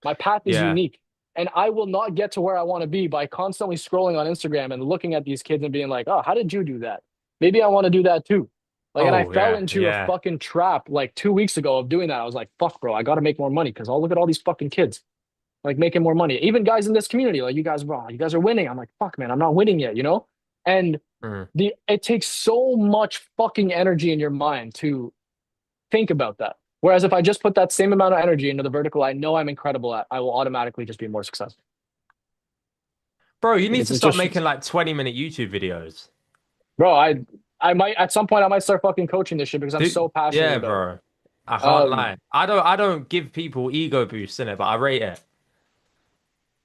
My path is yeah. unique. And I will not get to where I want to be by constantly scrolling on Instagram and looking at these kids and being like, oh, how did you do that? Maybe I want to do that too. Like, and I Oh, fell yeah, into a yeah. fucking trap like 2 weeks ago of doing that. I was like, fuck, bro, I got to make more money because I'll look at all these fucking kids like making more money. Even guys in this community, like you guys, bro, you guys are winning. I'm like, fuck, man, I'm not winning yet, you know? And Mm. it takes so much fucking energy in your mind to think about that. Whereas if I just put that same amount of energy into the vertical I know I'm incredible at, I will automatically just be more successful. Bro, you Like need to it's start just, making like 20-minute YouTube videos. bro, I might at some point I might start fucking coaching this shit because I'm so passionate Yeah, about it. bro. I can't Um, lie. I don't give people ego boosts in it, but I rate it.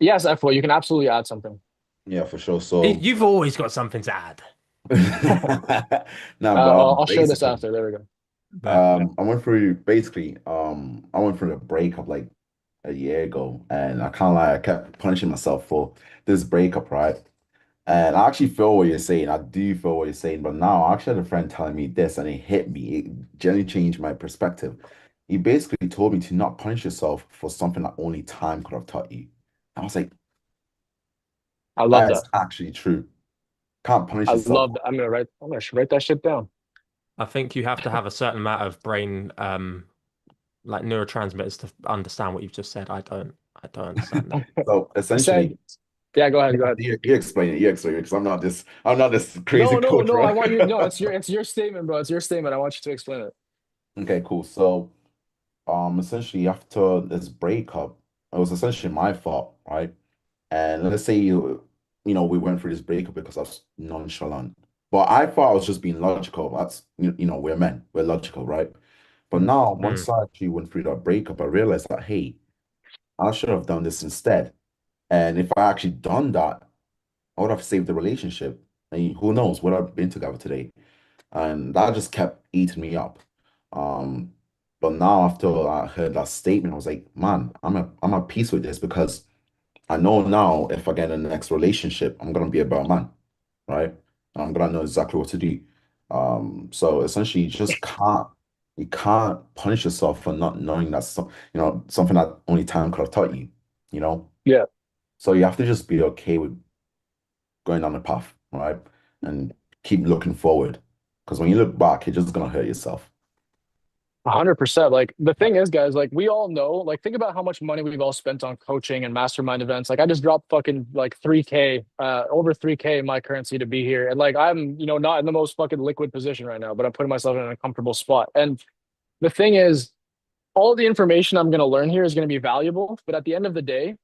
yes, F4, you can absolutely add something. Yeah, for sure. So, You've always got something to add. now, but I'll share this basically, after. There we go. But I went through basically, I went through a breakup like a year ago, and I can't lie, I kept punishing myself for this breakup, right? And I actually feel what you're saying. I do feel what you're saying, but now I actually had a friend telling me this, and it hit me. It genuinely changed my perspective. He basically told me to not punish yourself for something that only time could have taught you. I was like, I love that that. is actually true. Can't punish I yourself. love that. I'm gonna write that shit down. I think you have to have a certain amount of brain like neurotransmitters to understand what you've just said. I don't understand that. So I said, essentially, yeah, go ahead, yeah, go ahead. you explain it. You explain it because I'm not this crazy No, no, coach, no. I right? want you. No, it's your statement, bro. It's your statement. I want you to explain it. Okay, cool. So, essentially after this breakup, it was essentially my fault, right? And let's say we went through this breakup because I was nonchalant. But I thought I was just being logical. That's we're men, we're logical, right? But Mhm. now Mm, once I actually went through that breakup, I realized that hey, I should have done this instead. And if I actually done that, I would have saved the relationship. And who knows, would have been together today. And that just kept eating me up. Um, but now after I heard that statement, I was like, man, I'm at peace with this because I know now if I get in the next relationship, I'm gonna be a better man, right? I'm gonna know exactly what to do. So essentially, you can't punish yourself for not knowing that something that only time could have taught you, you know. Yeah. So you have to just be okay with going down the path, right? And keep looking forward. Because when you look back, you're just gonna hurt yourself. 100%. Like the thing is, guys, like we all know, like think about how much money we've all spent on coaching and mastermind events. Like I just dropped fucking like 3K, over 3K in my currency to be here. And like I'm, not in the most fucking liquid position right now, but I'm putting myself in a comfortable spot. And the thing is, all the information I'm going to learn here is going to be valuable. But at the end of the day,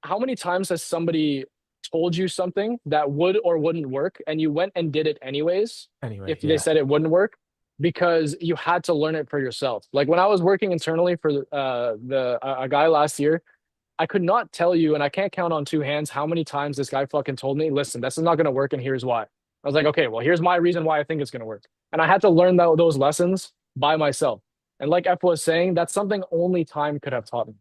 how many times has somebody told you something that would or wouldn't work and you went and did it anyways Anyway, if they yeah. said it wouldn't work because you had to learn it for yourself? Like when I was working internally for a guy last year, I could not tell you, and I can't count on two hands how many times this guy fucking told me, listen, this is not going to work and here's why. I was like, okay, well, here's my reason why I think it's going to work. And I had to learn those lessons by myself. And like F was saying, that's something only time could have taught me.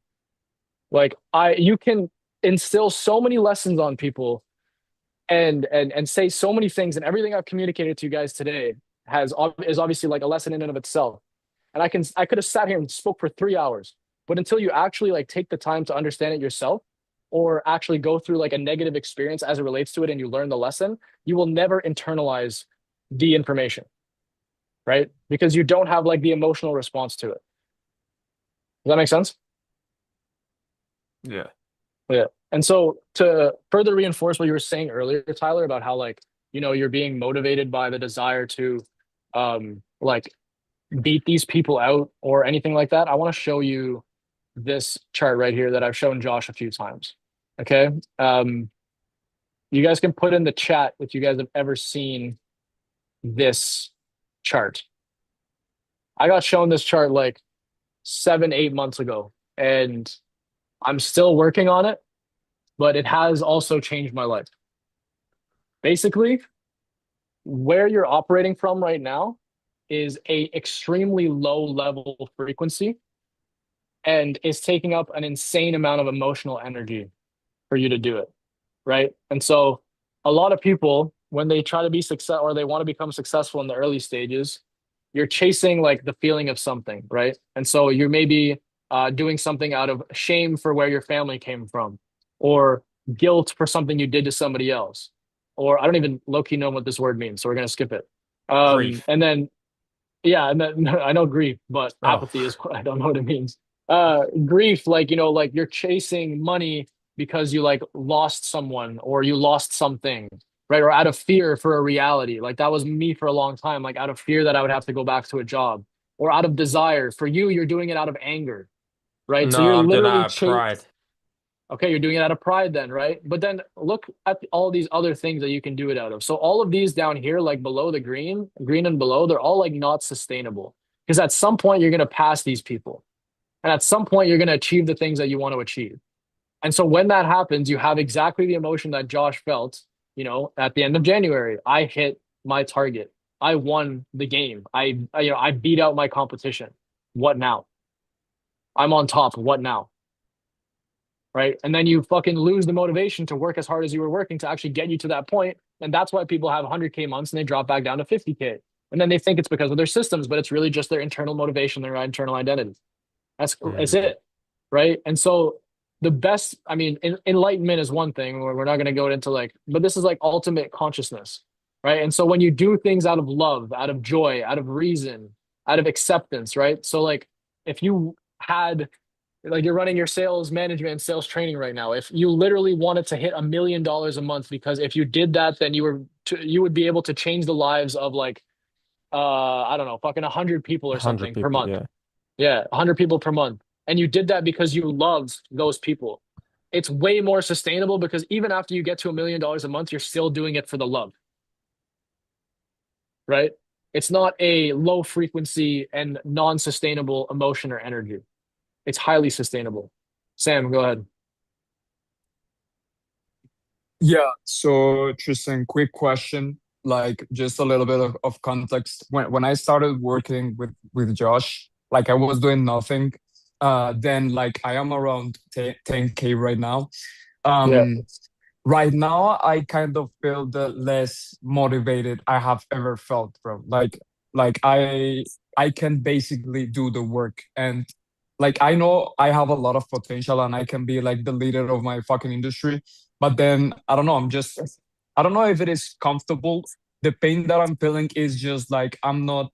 Like you can instill so many lessons on people and say so many things, and everything I've communicated to you guys today is obviously like a lesson in and of itself. And I could have sat here and spoke for 3 hours, but until you actually like take the time to understand it yourself, or actually go through like a negative experience as it relates to it, and you learn the lesson, you will never internalize the information, right? Because you don't have like the emotional response to it. Does that make sense? Yeah. Yeah. And so to further reinforce what you were saying earlier, Tyler, about how like, you're being motivated by the desire to like beat these people out or anything like that, I want to show you this chart right here that I've shown Josh a few times. Okay. You guys can put in the chat if you guys have ever seen this chart. I got shown this chart like 7, 8 months ago, and I'm still working on it, but it has also changed my life. Basically, where you're operating from right now is a extremely low level frequency and is taking up an insane amount of emotional energy for you to do it, right? And so a lot of people, when they try to be success or they want to become successful in the early stages, you're chasing like the feeling of something, right? And so you may be doing something out of shame for where your family came from, or guilt for something you did to somebody else, or I don't even low key know what this word means, so we're gonna skip it. Grief. And then yeah, and then I know grief, but Oh, apathy is what I don't know what it means. Grief, like like you're chasing money because you like lost someone or you lost something, right? Or out of fear for a reality. Like that was me for a long time, like out of fear that I would have to go back to a job, or out of desire. For you, you're doing it out of anger, right? So no, you're I'm doing literally that out of pride. okay, you're doing it out of pride then, right? But then look at all these other things that you can do it out of. So all of these down here, like below the green and below, they're all like not sustainable. Because at some point you're going to pass these people. And at some point you're going to achieve the things that you want to achieve. And so when that happens, you have exactly the emotion that Josh felt, at the end of January. I hit my target. I won the game. I beat out my competition. What now? I'm on top. What now? Right? And then you fucking lose the motivation to work as hard as you were working to actually get you to that point. And that's why people have 100K months and they drop back down to 50K. And then they think it's because of their systems, but it's really just their internal motivation, their internal identity. It's Mm. it. Right. And so the best, I mean, enlightenment is one thing where we're not going to go into like, but this is like ultimate consciousness. Right. And so when you do things out of love, out of joy, out of reason, out of acceptance, right? So like if you had like you're running your sales management and sales training right now, if you literally wanted to hit $1 million a month, because if you did that, then you would be able to change the lives of like I don't know, fucking 100 people or 100 something per people, month. yeah. Yeah, 100 people per month. And you did that because you loved those people. It's way more sustainable because even after you get to $1 million a month, you're still doing it for the love, right? It's not a low frequency and non-sustainable emotion or energy. It's highly sustainable. Sam, go ahead. Yeah. So, Tristan, quick question, like just a little bit of context. When I started working with Josh, like I was doing nothing. Then like I am around 10K right now. Yeah. Um, right now I kind of feel the less motivated I have ever felt, bro. Like I can basically do the work, and like I know I have a lot of potential and I can be like the leader of my fucking industry. But then I don't know, I don't know if it is comfortable. The pain that I'm feeling is just like I'm not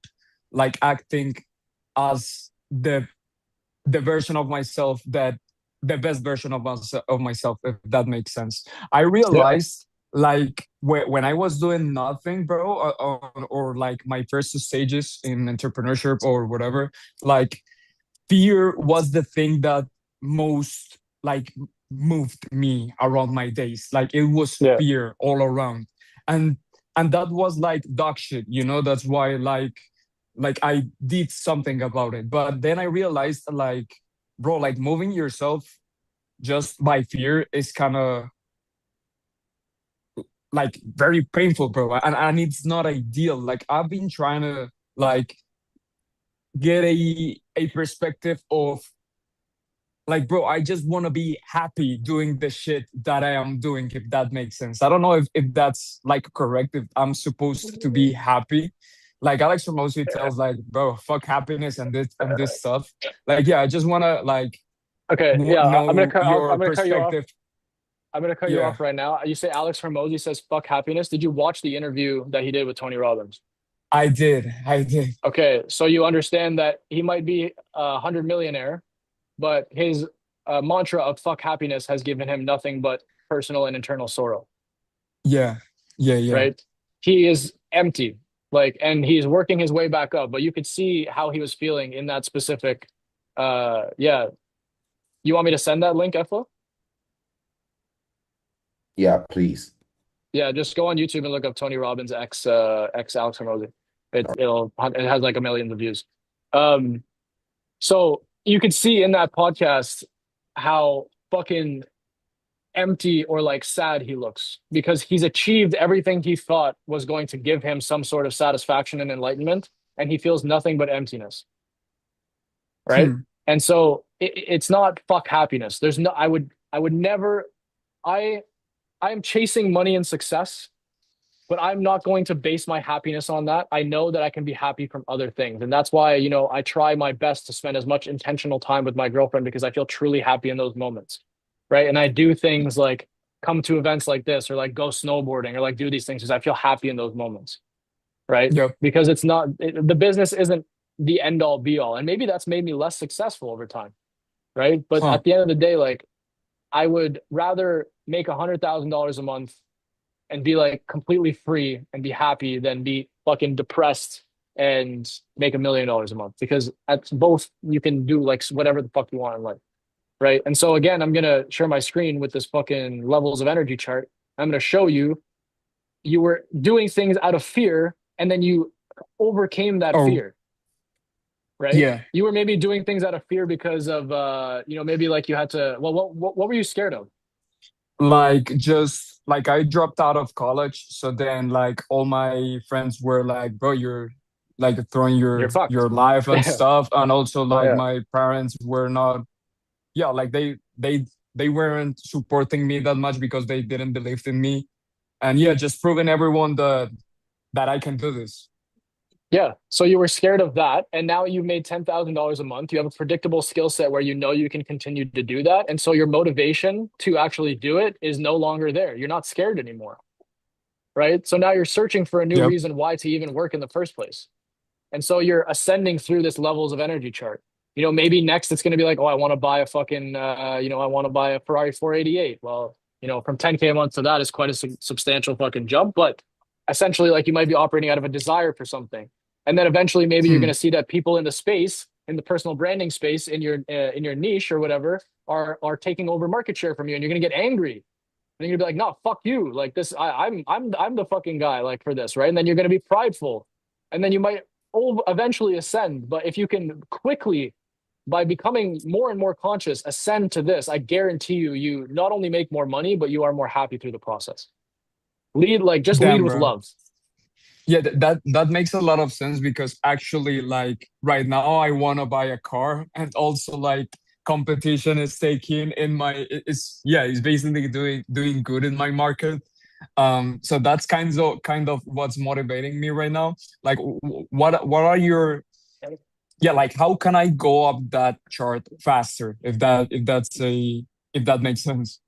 like acting as the version of myself that the best version of myself, if that makes sense. I Yeah. realized like when I was doing nothing, bro, or like my first stages in entrepreneurship or whatever, like fear was the thing that most like moved me around my days. Like it was Yeah. fear all around. And that was like dog shit, you know? That's why like I did something about it. But then I realized like, bro, like moving yourself just by fear is kind of like very painful, bro. And it's not ideal. Like I've been trying to like get a perspective of like, bro, I just want to be happy doing the shit that I am doing, if that makes sense. I don't know if that's like correct, if I'm supposed to be happy. Like Alex Ramosi tells, like, bro, fuck happiness and this stuff. Like, yeah, I just want to like Okay. Yeah. know I'm your gonna cut you off. perspective. I'm gonna cut you Yeah, off right now. You say Alex Hormozy says fuck happiness. Did you watch the interview that he did with Tony Robbins? I did. Okay, so you understand that he might be a 100 millionaire, but his mantra of fuck happiness has given him nothing but personal and internal sorrow, Yeah, yeah. right? He is empty, like, and he's working his way back up, but you could see how he was feeling in that specific. Yeah. You want me to send that link, Eflo? Yeah, please. Yeah, just go on YouTube and look up Tony Robbins X Alex Hormozy. It has like a million of views. Um, so you could see in that podcast how fucking empty or like sad he looks because he's achieved everything he thought was going to give him some sort of satisfaction and enlightenment, and he feels nothing but emptiness, right? Hmm. And so it's not fuck happiness. There's no, I would never, I, I'm chasing money and success, but I'm not going to base my happiness on that. I know that I can be happy from other things. And that's why, I try my best to spend as much intentional time with my girlfriend because I feel truly happy in those moments. Right. And I do things like come to events like this or like go snowboarding or like do these things because I feel happy in those moments. Right. Yep. Because the business isn't the end all be all. And maybe that's made me less successful over time. Right. But Huh. at the end of the day, like I would rather make $100,000 a month and be like completely free and be happy than be fucking depressed and make $1 million a month because at both you can do like whatever the fuck you want in life, right? And so again, I'm gonna share my screen with this fucking levels of energy chart. I'm gonna show you you were doing things out of fear and then you overcame that Oh, fear, right? yeah. You were maybe doing things out of fear because of maybe like you had to, well, what were you scared of? Like just like I dropped out of college, so then like all my friends were like, bro, you're like throwing You're your fucked. life and Yeah. stuff. And also like Yeah. my parents were not, yeah, like they weren't supporting me that much because they didn't believe in me. And yeah, just proving everyone that I can do this. Yeah. So you were scared of that. And now you've made $10,000 a month. You have a predictable skill set where you know you can continue to do that. And so your motivation to actually do it is no longer there. You're not scared anymore. Right. So now you're searching for a new Yep. reason why to even work in the first place. And so you're ascending through this levels of energy chart. Maybe next it's going to be like, oh, I want to buy a fucking, I want to buy a Ferrari 488. Well, from 10K a month to that is quite a substantial fucking jump. But essentially, like you might be operating out of a desire for something. And then eventually, maybe you're going Hmm. to see that people in the space, in the personal branding space, in your niche or whatever, are taking over market share from you, and you're going to get angry. And you're gonna be like, no, fuck you. Like this, I'm the fucking guy, like for this, right? And then you're gonna be prideful, and then you might eventually ascend. But if you can quickly, by becoming more and more conscious, ascend to this, I guarantee you, you not only make more money, but you are more happy through the process. Just lead Damn, with bro. love. Yeah, that makes a lot of sense because actually, like right now, I want to buy a car, and also like competition is taking in it's yeah, it's basically doing good in my market. So that's kind of what's motivating me right now. Like, what are your yeah, like how can I go up that chart faster if that makes sense?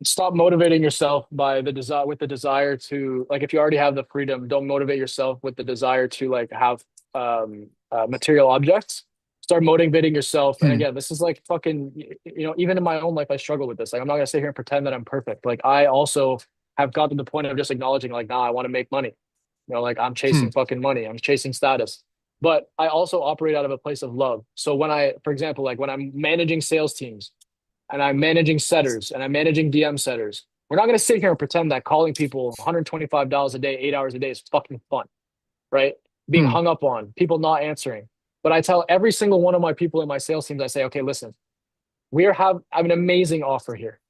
Stop motivating yourself by the desire with the desire to like if you already have the freedom, don't motivate yourself with the desire to like have material objects. Start motivating yourself. And Hmm. again, this is like fucking, even in my own life, I struggle with this. Like, I'm not gonna sit here and pretend that I'm perfect. Like, I also have got to the point of just acknowledging, like, nah, I want to make money. Like I'm Hmm. chasing fucking money. I'm chasing status. But I also operate out of a place of love. So when for example, like when I'm managing sales teams and I'm managing setters and I'm managing DM setters, we're not going to sit here and pretend that calling people $125 a day, 8 hours a day is fucking fun, right? Being Hmm. hung up on, people not answering. But I tell every single one of my people in my sales teams, I say, okay, listen, I have an amazing offer here.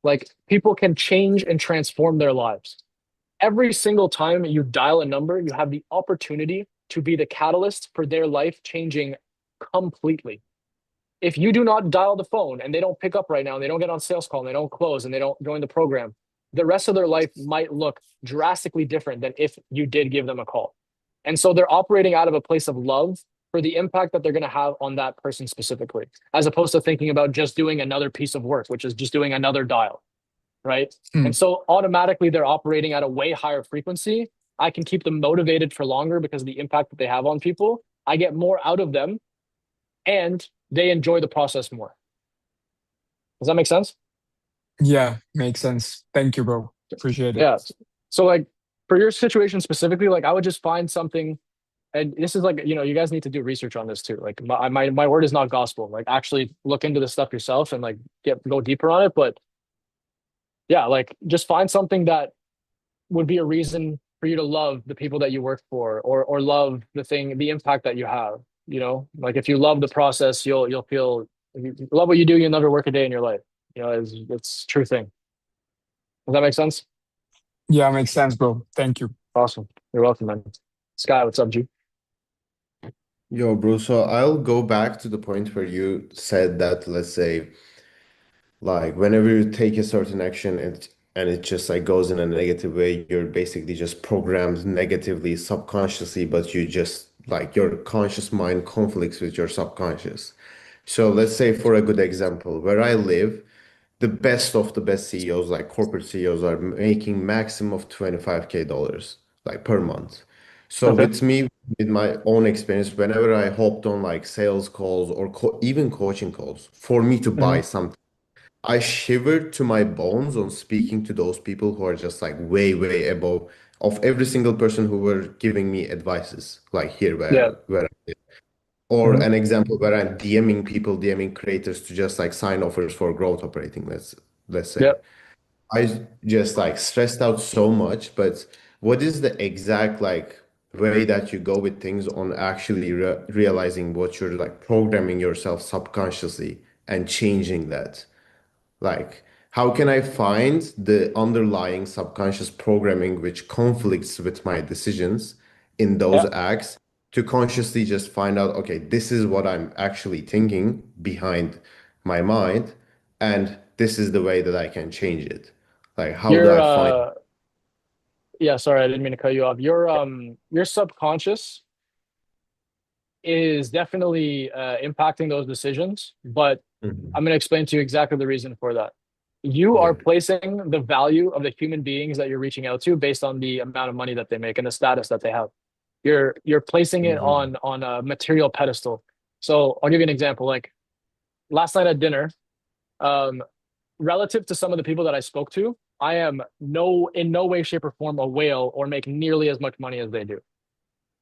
Like people can change and transform their lives. Every single time you dial a number, you have the opportunity to be the catalyst for their life changing completely. If you do not dial the phone and they don't pick up right now, and they don't get on sales call, and they don't close, and they don't join the program, the rest of their life might look drastically different than if you did give them a call. And so they're operating out of a place of love for the impact that they're going to have on that person specifically, as opposed to thinking about just doing another piece of work, which is just doing another dial, right? Hmm. And so automatically they're operating at a way higher frequency. I can keep them motivated for longer because of the impact that they have on people. I get more out of them and they enjoy the process more. Does that make sense? Yeah, makes sense. Thank you, bro. Appreciate it. Yeah. So like for your situation specifically, like I would just find something, and this is like, you guys need to do research on this too. Like my word is not gospel. Like actually look into this stuff yourself and like go deeper on it. But yeah, like just find something that would be a reason for you to love the people that you work for, or love the impact that you have. Like if you love the process, you'll feel, if you love what you do, you'll never work a day in your life. It's a true thing. Does that make sense? Yeah, makes sense, bro. Thank you. Awesome. You're welcome, man. Sky, what's up, G? Yo, bro, so I'll go back to the point where you said that, let's say, like whenever you take a certain action and it just like goes in a negative way, you're basically just programmed negatively subconsciously, but you just like your conscious mind conflicts with your subconscious. So let's say for a good example, where I live, the best of the best CEOs, like corporate CEOs, are making maximum of 25K dollars like per month. So Okay. with me, with my own experience, whenever I hopped on like sales calls or even coaching calls for me to Hmm. buy something, I shivered to my bones on speaking to those people who are just like way, way above of every single person who were giving me advices, like here Yeah. where or Hmm. an example where I'm DMing people, DMing creators to just like sign offers for growth operating, let's say. Yep. I just like stressed out so much, but what is the exact like way that you go with things on actually realizing what you're like programming yourself subconsciously and changing that? Like, how can I find the underlying subconscious programming which conflicts with my decisions in those Yeah. acts to consciously just find out, okay, this is what I'm actually thinking behind my mind, and this is the way that I can change it. Like, how do Your I find? yeah, sorry, I didn't mean to cut you off. Your subconscious is definitely impacting those decisions, but Mhm. I'm going to explain to you exactly the reason for that. You are Yeah. placing the value of the human beings that you're reaching out to based on the amount of money that they make and the status that they have. You're placing it Mhm. on a material pedestal. So I'll give you an example. Like last night at dinner, um, relative to some of the people that I spoke to, I am in no way, shape, or form a whale or make nearly as much money as they do.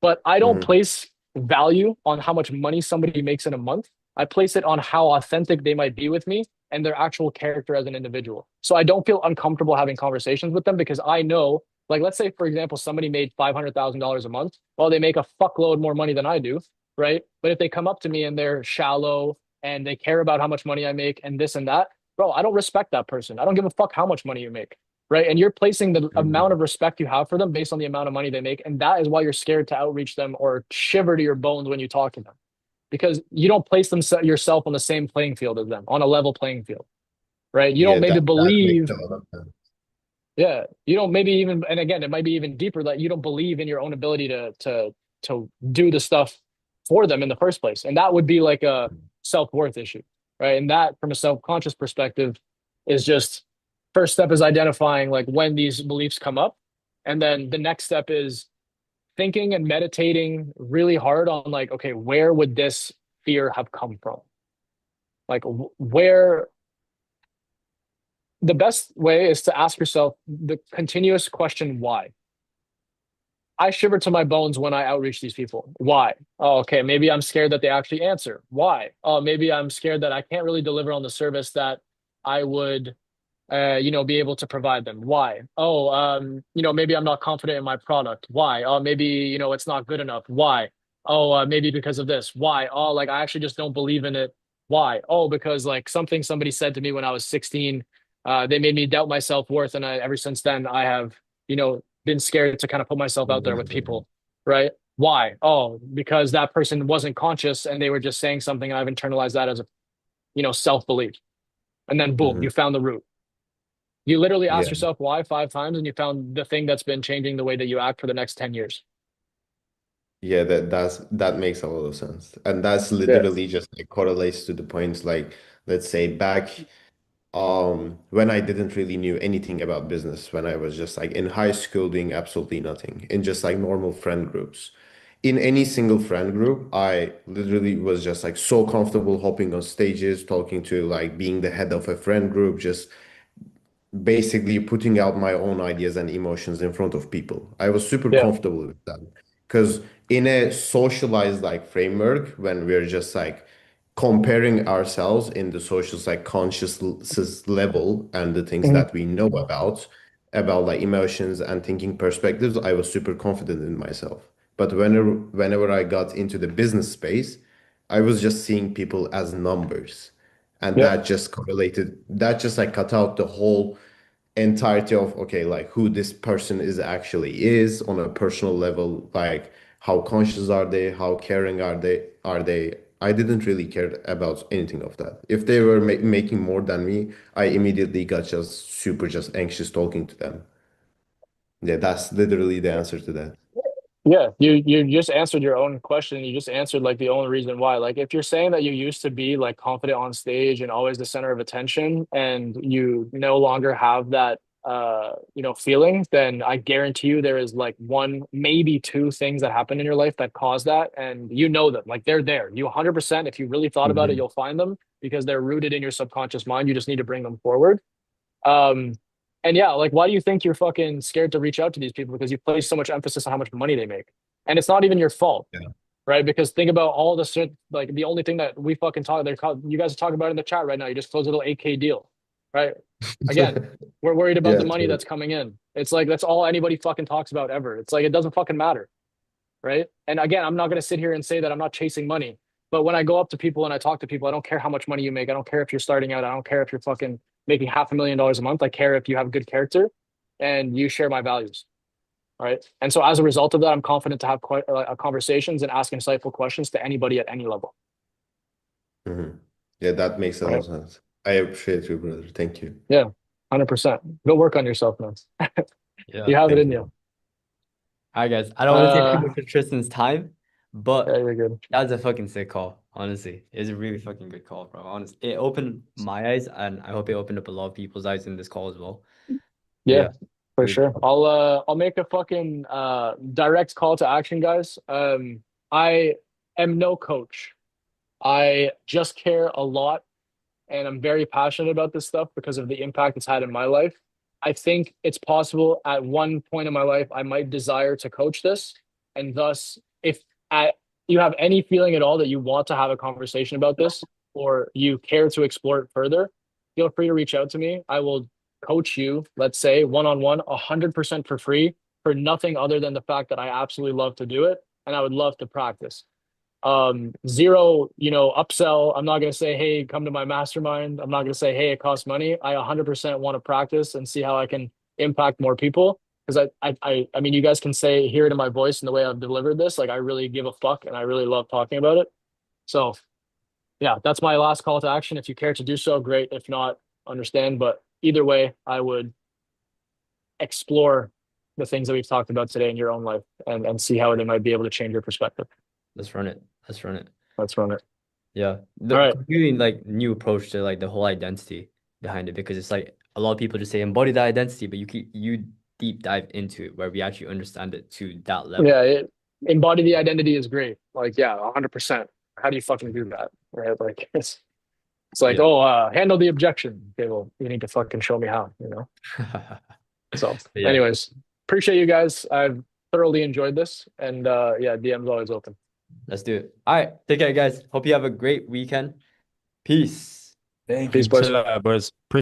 But I don't Mhm. place value on how much money somebody makes in a month. I place it on how authentic they might be with me and their actual character as an individual. So I don't feel uncomfortable having conversations with them because I know, like, let's say, for example, somebody made $500,000 a month. Well, they make a fuckload more money than I do, right? But if they come up to me and they're shallow and they care about how much money I make and this and that, bro, I don't respect that person. I don't give a fuck how much money you make, right? And you're placing the amount Mhm. of respect you have for them based on the amount of money they make. And that is why you're scared to outreach them or shiver to your bones when you talk to them because you don't place yourself on the same playing field as them, on a level playing field, right? You don't Yeah, maybe that makes believe, a lot of sense. yeah, you don't maybe even, and again, it might be even deeper that you don't believe in your own ability to do the stuff for them in the first place. And that would be like a self-worth issue, right? And that from a self-conscious perspective is just first step is identifying like when these beliefs come up. And then the next step is thinking and meditating really hard on like, okay, where would this fear have come from? Like where the best way is to ask yourself the continuous question, why? I shiver to my bones when I outreach these people. Why? Oh, okay. Maybe I'm scared that they actually answer. Why? Oh, maybe I'm scared that I can't really deliver on the service that I would, be able to provide them. Why? Oh, maybe I'm not confident in my product. Why? Oh, maybe, it's not good enough. Why? Oh, maybe because of this. Why? Oh, like I actually just don't believe in it. Why? Oh, because like something somebody said to me when I was 16, they made me doubt my self-worth. And ever since then, I have, been scared to kind of put myself out there with people, right? Why? Oh, because that person wasn't conscious and they were just saying something and I've internalized that as a, self-belief. And then boom, you Mhm. found the root. You literally ask Yeah. yourself why 5 times and you found the thing that's been changing the way that you act for the next 10 years. Yeah, that makes a lot of sense. And that's Yeah. literally just like correlates to the points like let's say back when I didn't really knew anything about business, when I was just like in high school doing absolutely nothing, in just like normal friend groups. In any single friend group, I literally was just like so comfortable hopping on stages, talking to like being the head of a friend group, just basically putting out my own ideas and emotions in front of people. I was super Yeah. comfortable with that because in a socialized like framework, when we're just like comparing ourselves in the social like consciousness level and the things Mhm. that we know about like emotions and thinking perspectives, I was super confident in myself. But whenever I got into the business space, I was just seeing people as numbers. And Yeah. that just correlated, that just like cut out the whole entirety of okay, like who this person is actually is on a personal level, like how conscious are they, how caring are they. I didn't really care about anything of that. If they were making more than me, I immediately got just super just anxious talking to them. Yeah, that's literally the answer to that. Yeah, you just answered your own question. You just answered like the only reason why. Like if you're saying that you used to be like confident on stage and always the center of attention and you no longer have that feeling, then I guarantee you there is like one, maybe two things that happen in your life that cause that and you know them. Like they're there. You 100% if you really thought about it, Mhm. you'll find them because they're rooted in your subconscious mind. You just need to bring them forward. Um, and yeah, like, why do you think you're fucking scared to reach out to these people? Because you place so much emphasis on how much money they make. And it's not even your fault, Yeah. right? Because think about all the shit, like the only thing that we fucking talk, you guys are talking about in the chat right now. You just closed a little 8K deal, right? Again, we're worried about Yeah, the money true. that's coming in. It's like, that's all anybody fucking talks about ever. It's like, it doesn't fucking matter, right? And again, I'm not going to sit here and say that I'm not chasing money. But when I go up to people and I talk to people, I don't care how much money you make. I don't care if you're starting out. I don't care if you're fucking making $500,000 a month. I care if you have good character and you share my values. Right. And so as a result of that, I'm confident to have quite conversations and ask insightful questions to anybody at any level. Mhm. Yeah, that makes a lot Right. of sense. I appreciate you, brother. Thank you. Yeah. 100%. Go work on yourself, man. Yeah. You have it Thank in you. you. All right, guys. I don't want to take too Uh, much of Tristan's time, yeah, but you're good. that's a fucking sick call. Honestly, it's a really fucking good call, bro. Honestly, it opened my eyes, and I hope it opened up a lot of people's eyes in this call as well. But Yeah, yeah, for really sure. good. I'll make a fucking direct call to action, guys. I am no coach. I just care a lot and I'm very passionate about this stuff because of the impact it's had in my life. I think it's possible at one point in my life I might desire to coach this, and thus, if at, you have any feeling at all that you want to have a conversation about this or you care to explore it further, feel free to reach out to me. I will coach you, let's say one on one, 100% for free, for nothing other than the fact that I absolutely love to do it and I would love to practice. Zero, upsell. I'm not going to say, hey, come to my mastermind. I'm not going to say, hey, it costs money. I 100% want to practice and see how I can impact more people. Because I mean, you guys can hear it in my voice and the way I've delivered this. Like, I really give a fuck and I really love talking about it. So, yeah, that's my last call to action. If you care to do so, great. If not, understand. But either way, I would explore the things that we've talked about today in your own life and see how they might be able to change your perspective. Let's run it. Let's run it. Let's run it. Yeah, All the right. completely like new approach to like the whole identity behind it because it's like a lot of people just say embody that identity, but you keep you deep dive into it where we actually understand it to that level. Yeah, embody the identity is great. Like, yeah, 100%. How do you fucking do that? Right? Like, it's like, Yeah. oh, handle the objection. Okay, well, you need to fucking show me how, you know? So, Yeah, anyways, appreciate you guys. I've thoroughly enjoyed this. And yeah, DM's always open. let's do it. All right, take care, guys. Hope you have a great weekend. Peace. Thank Peace, you. boys. So, boys.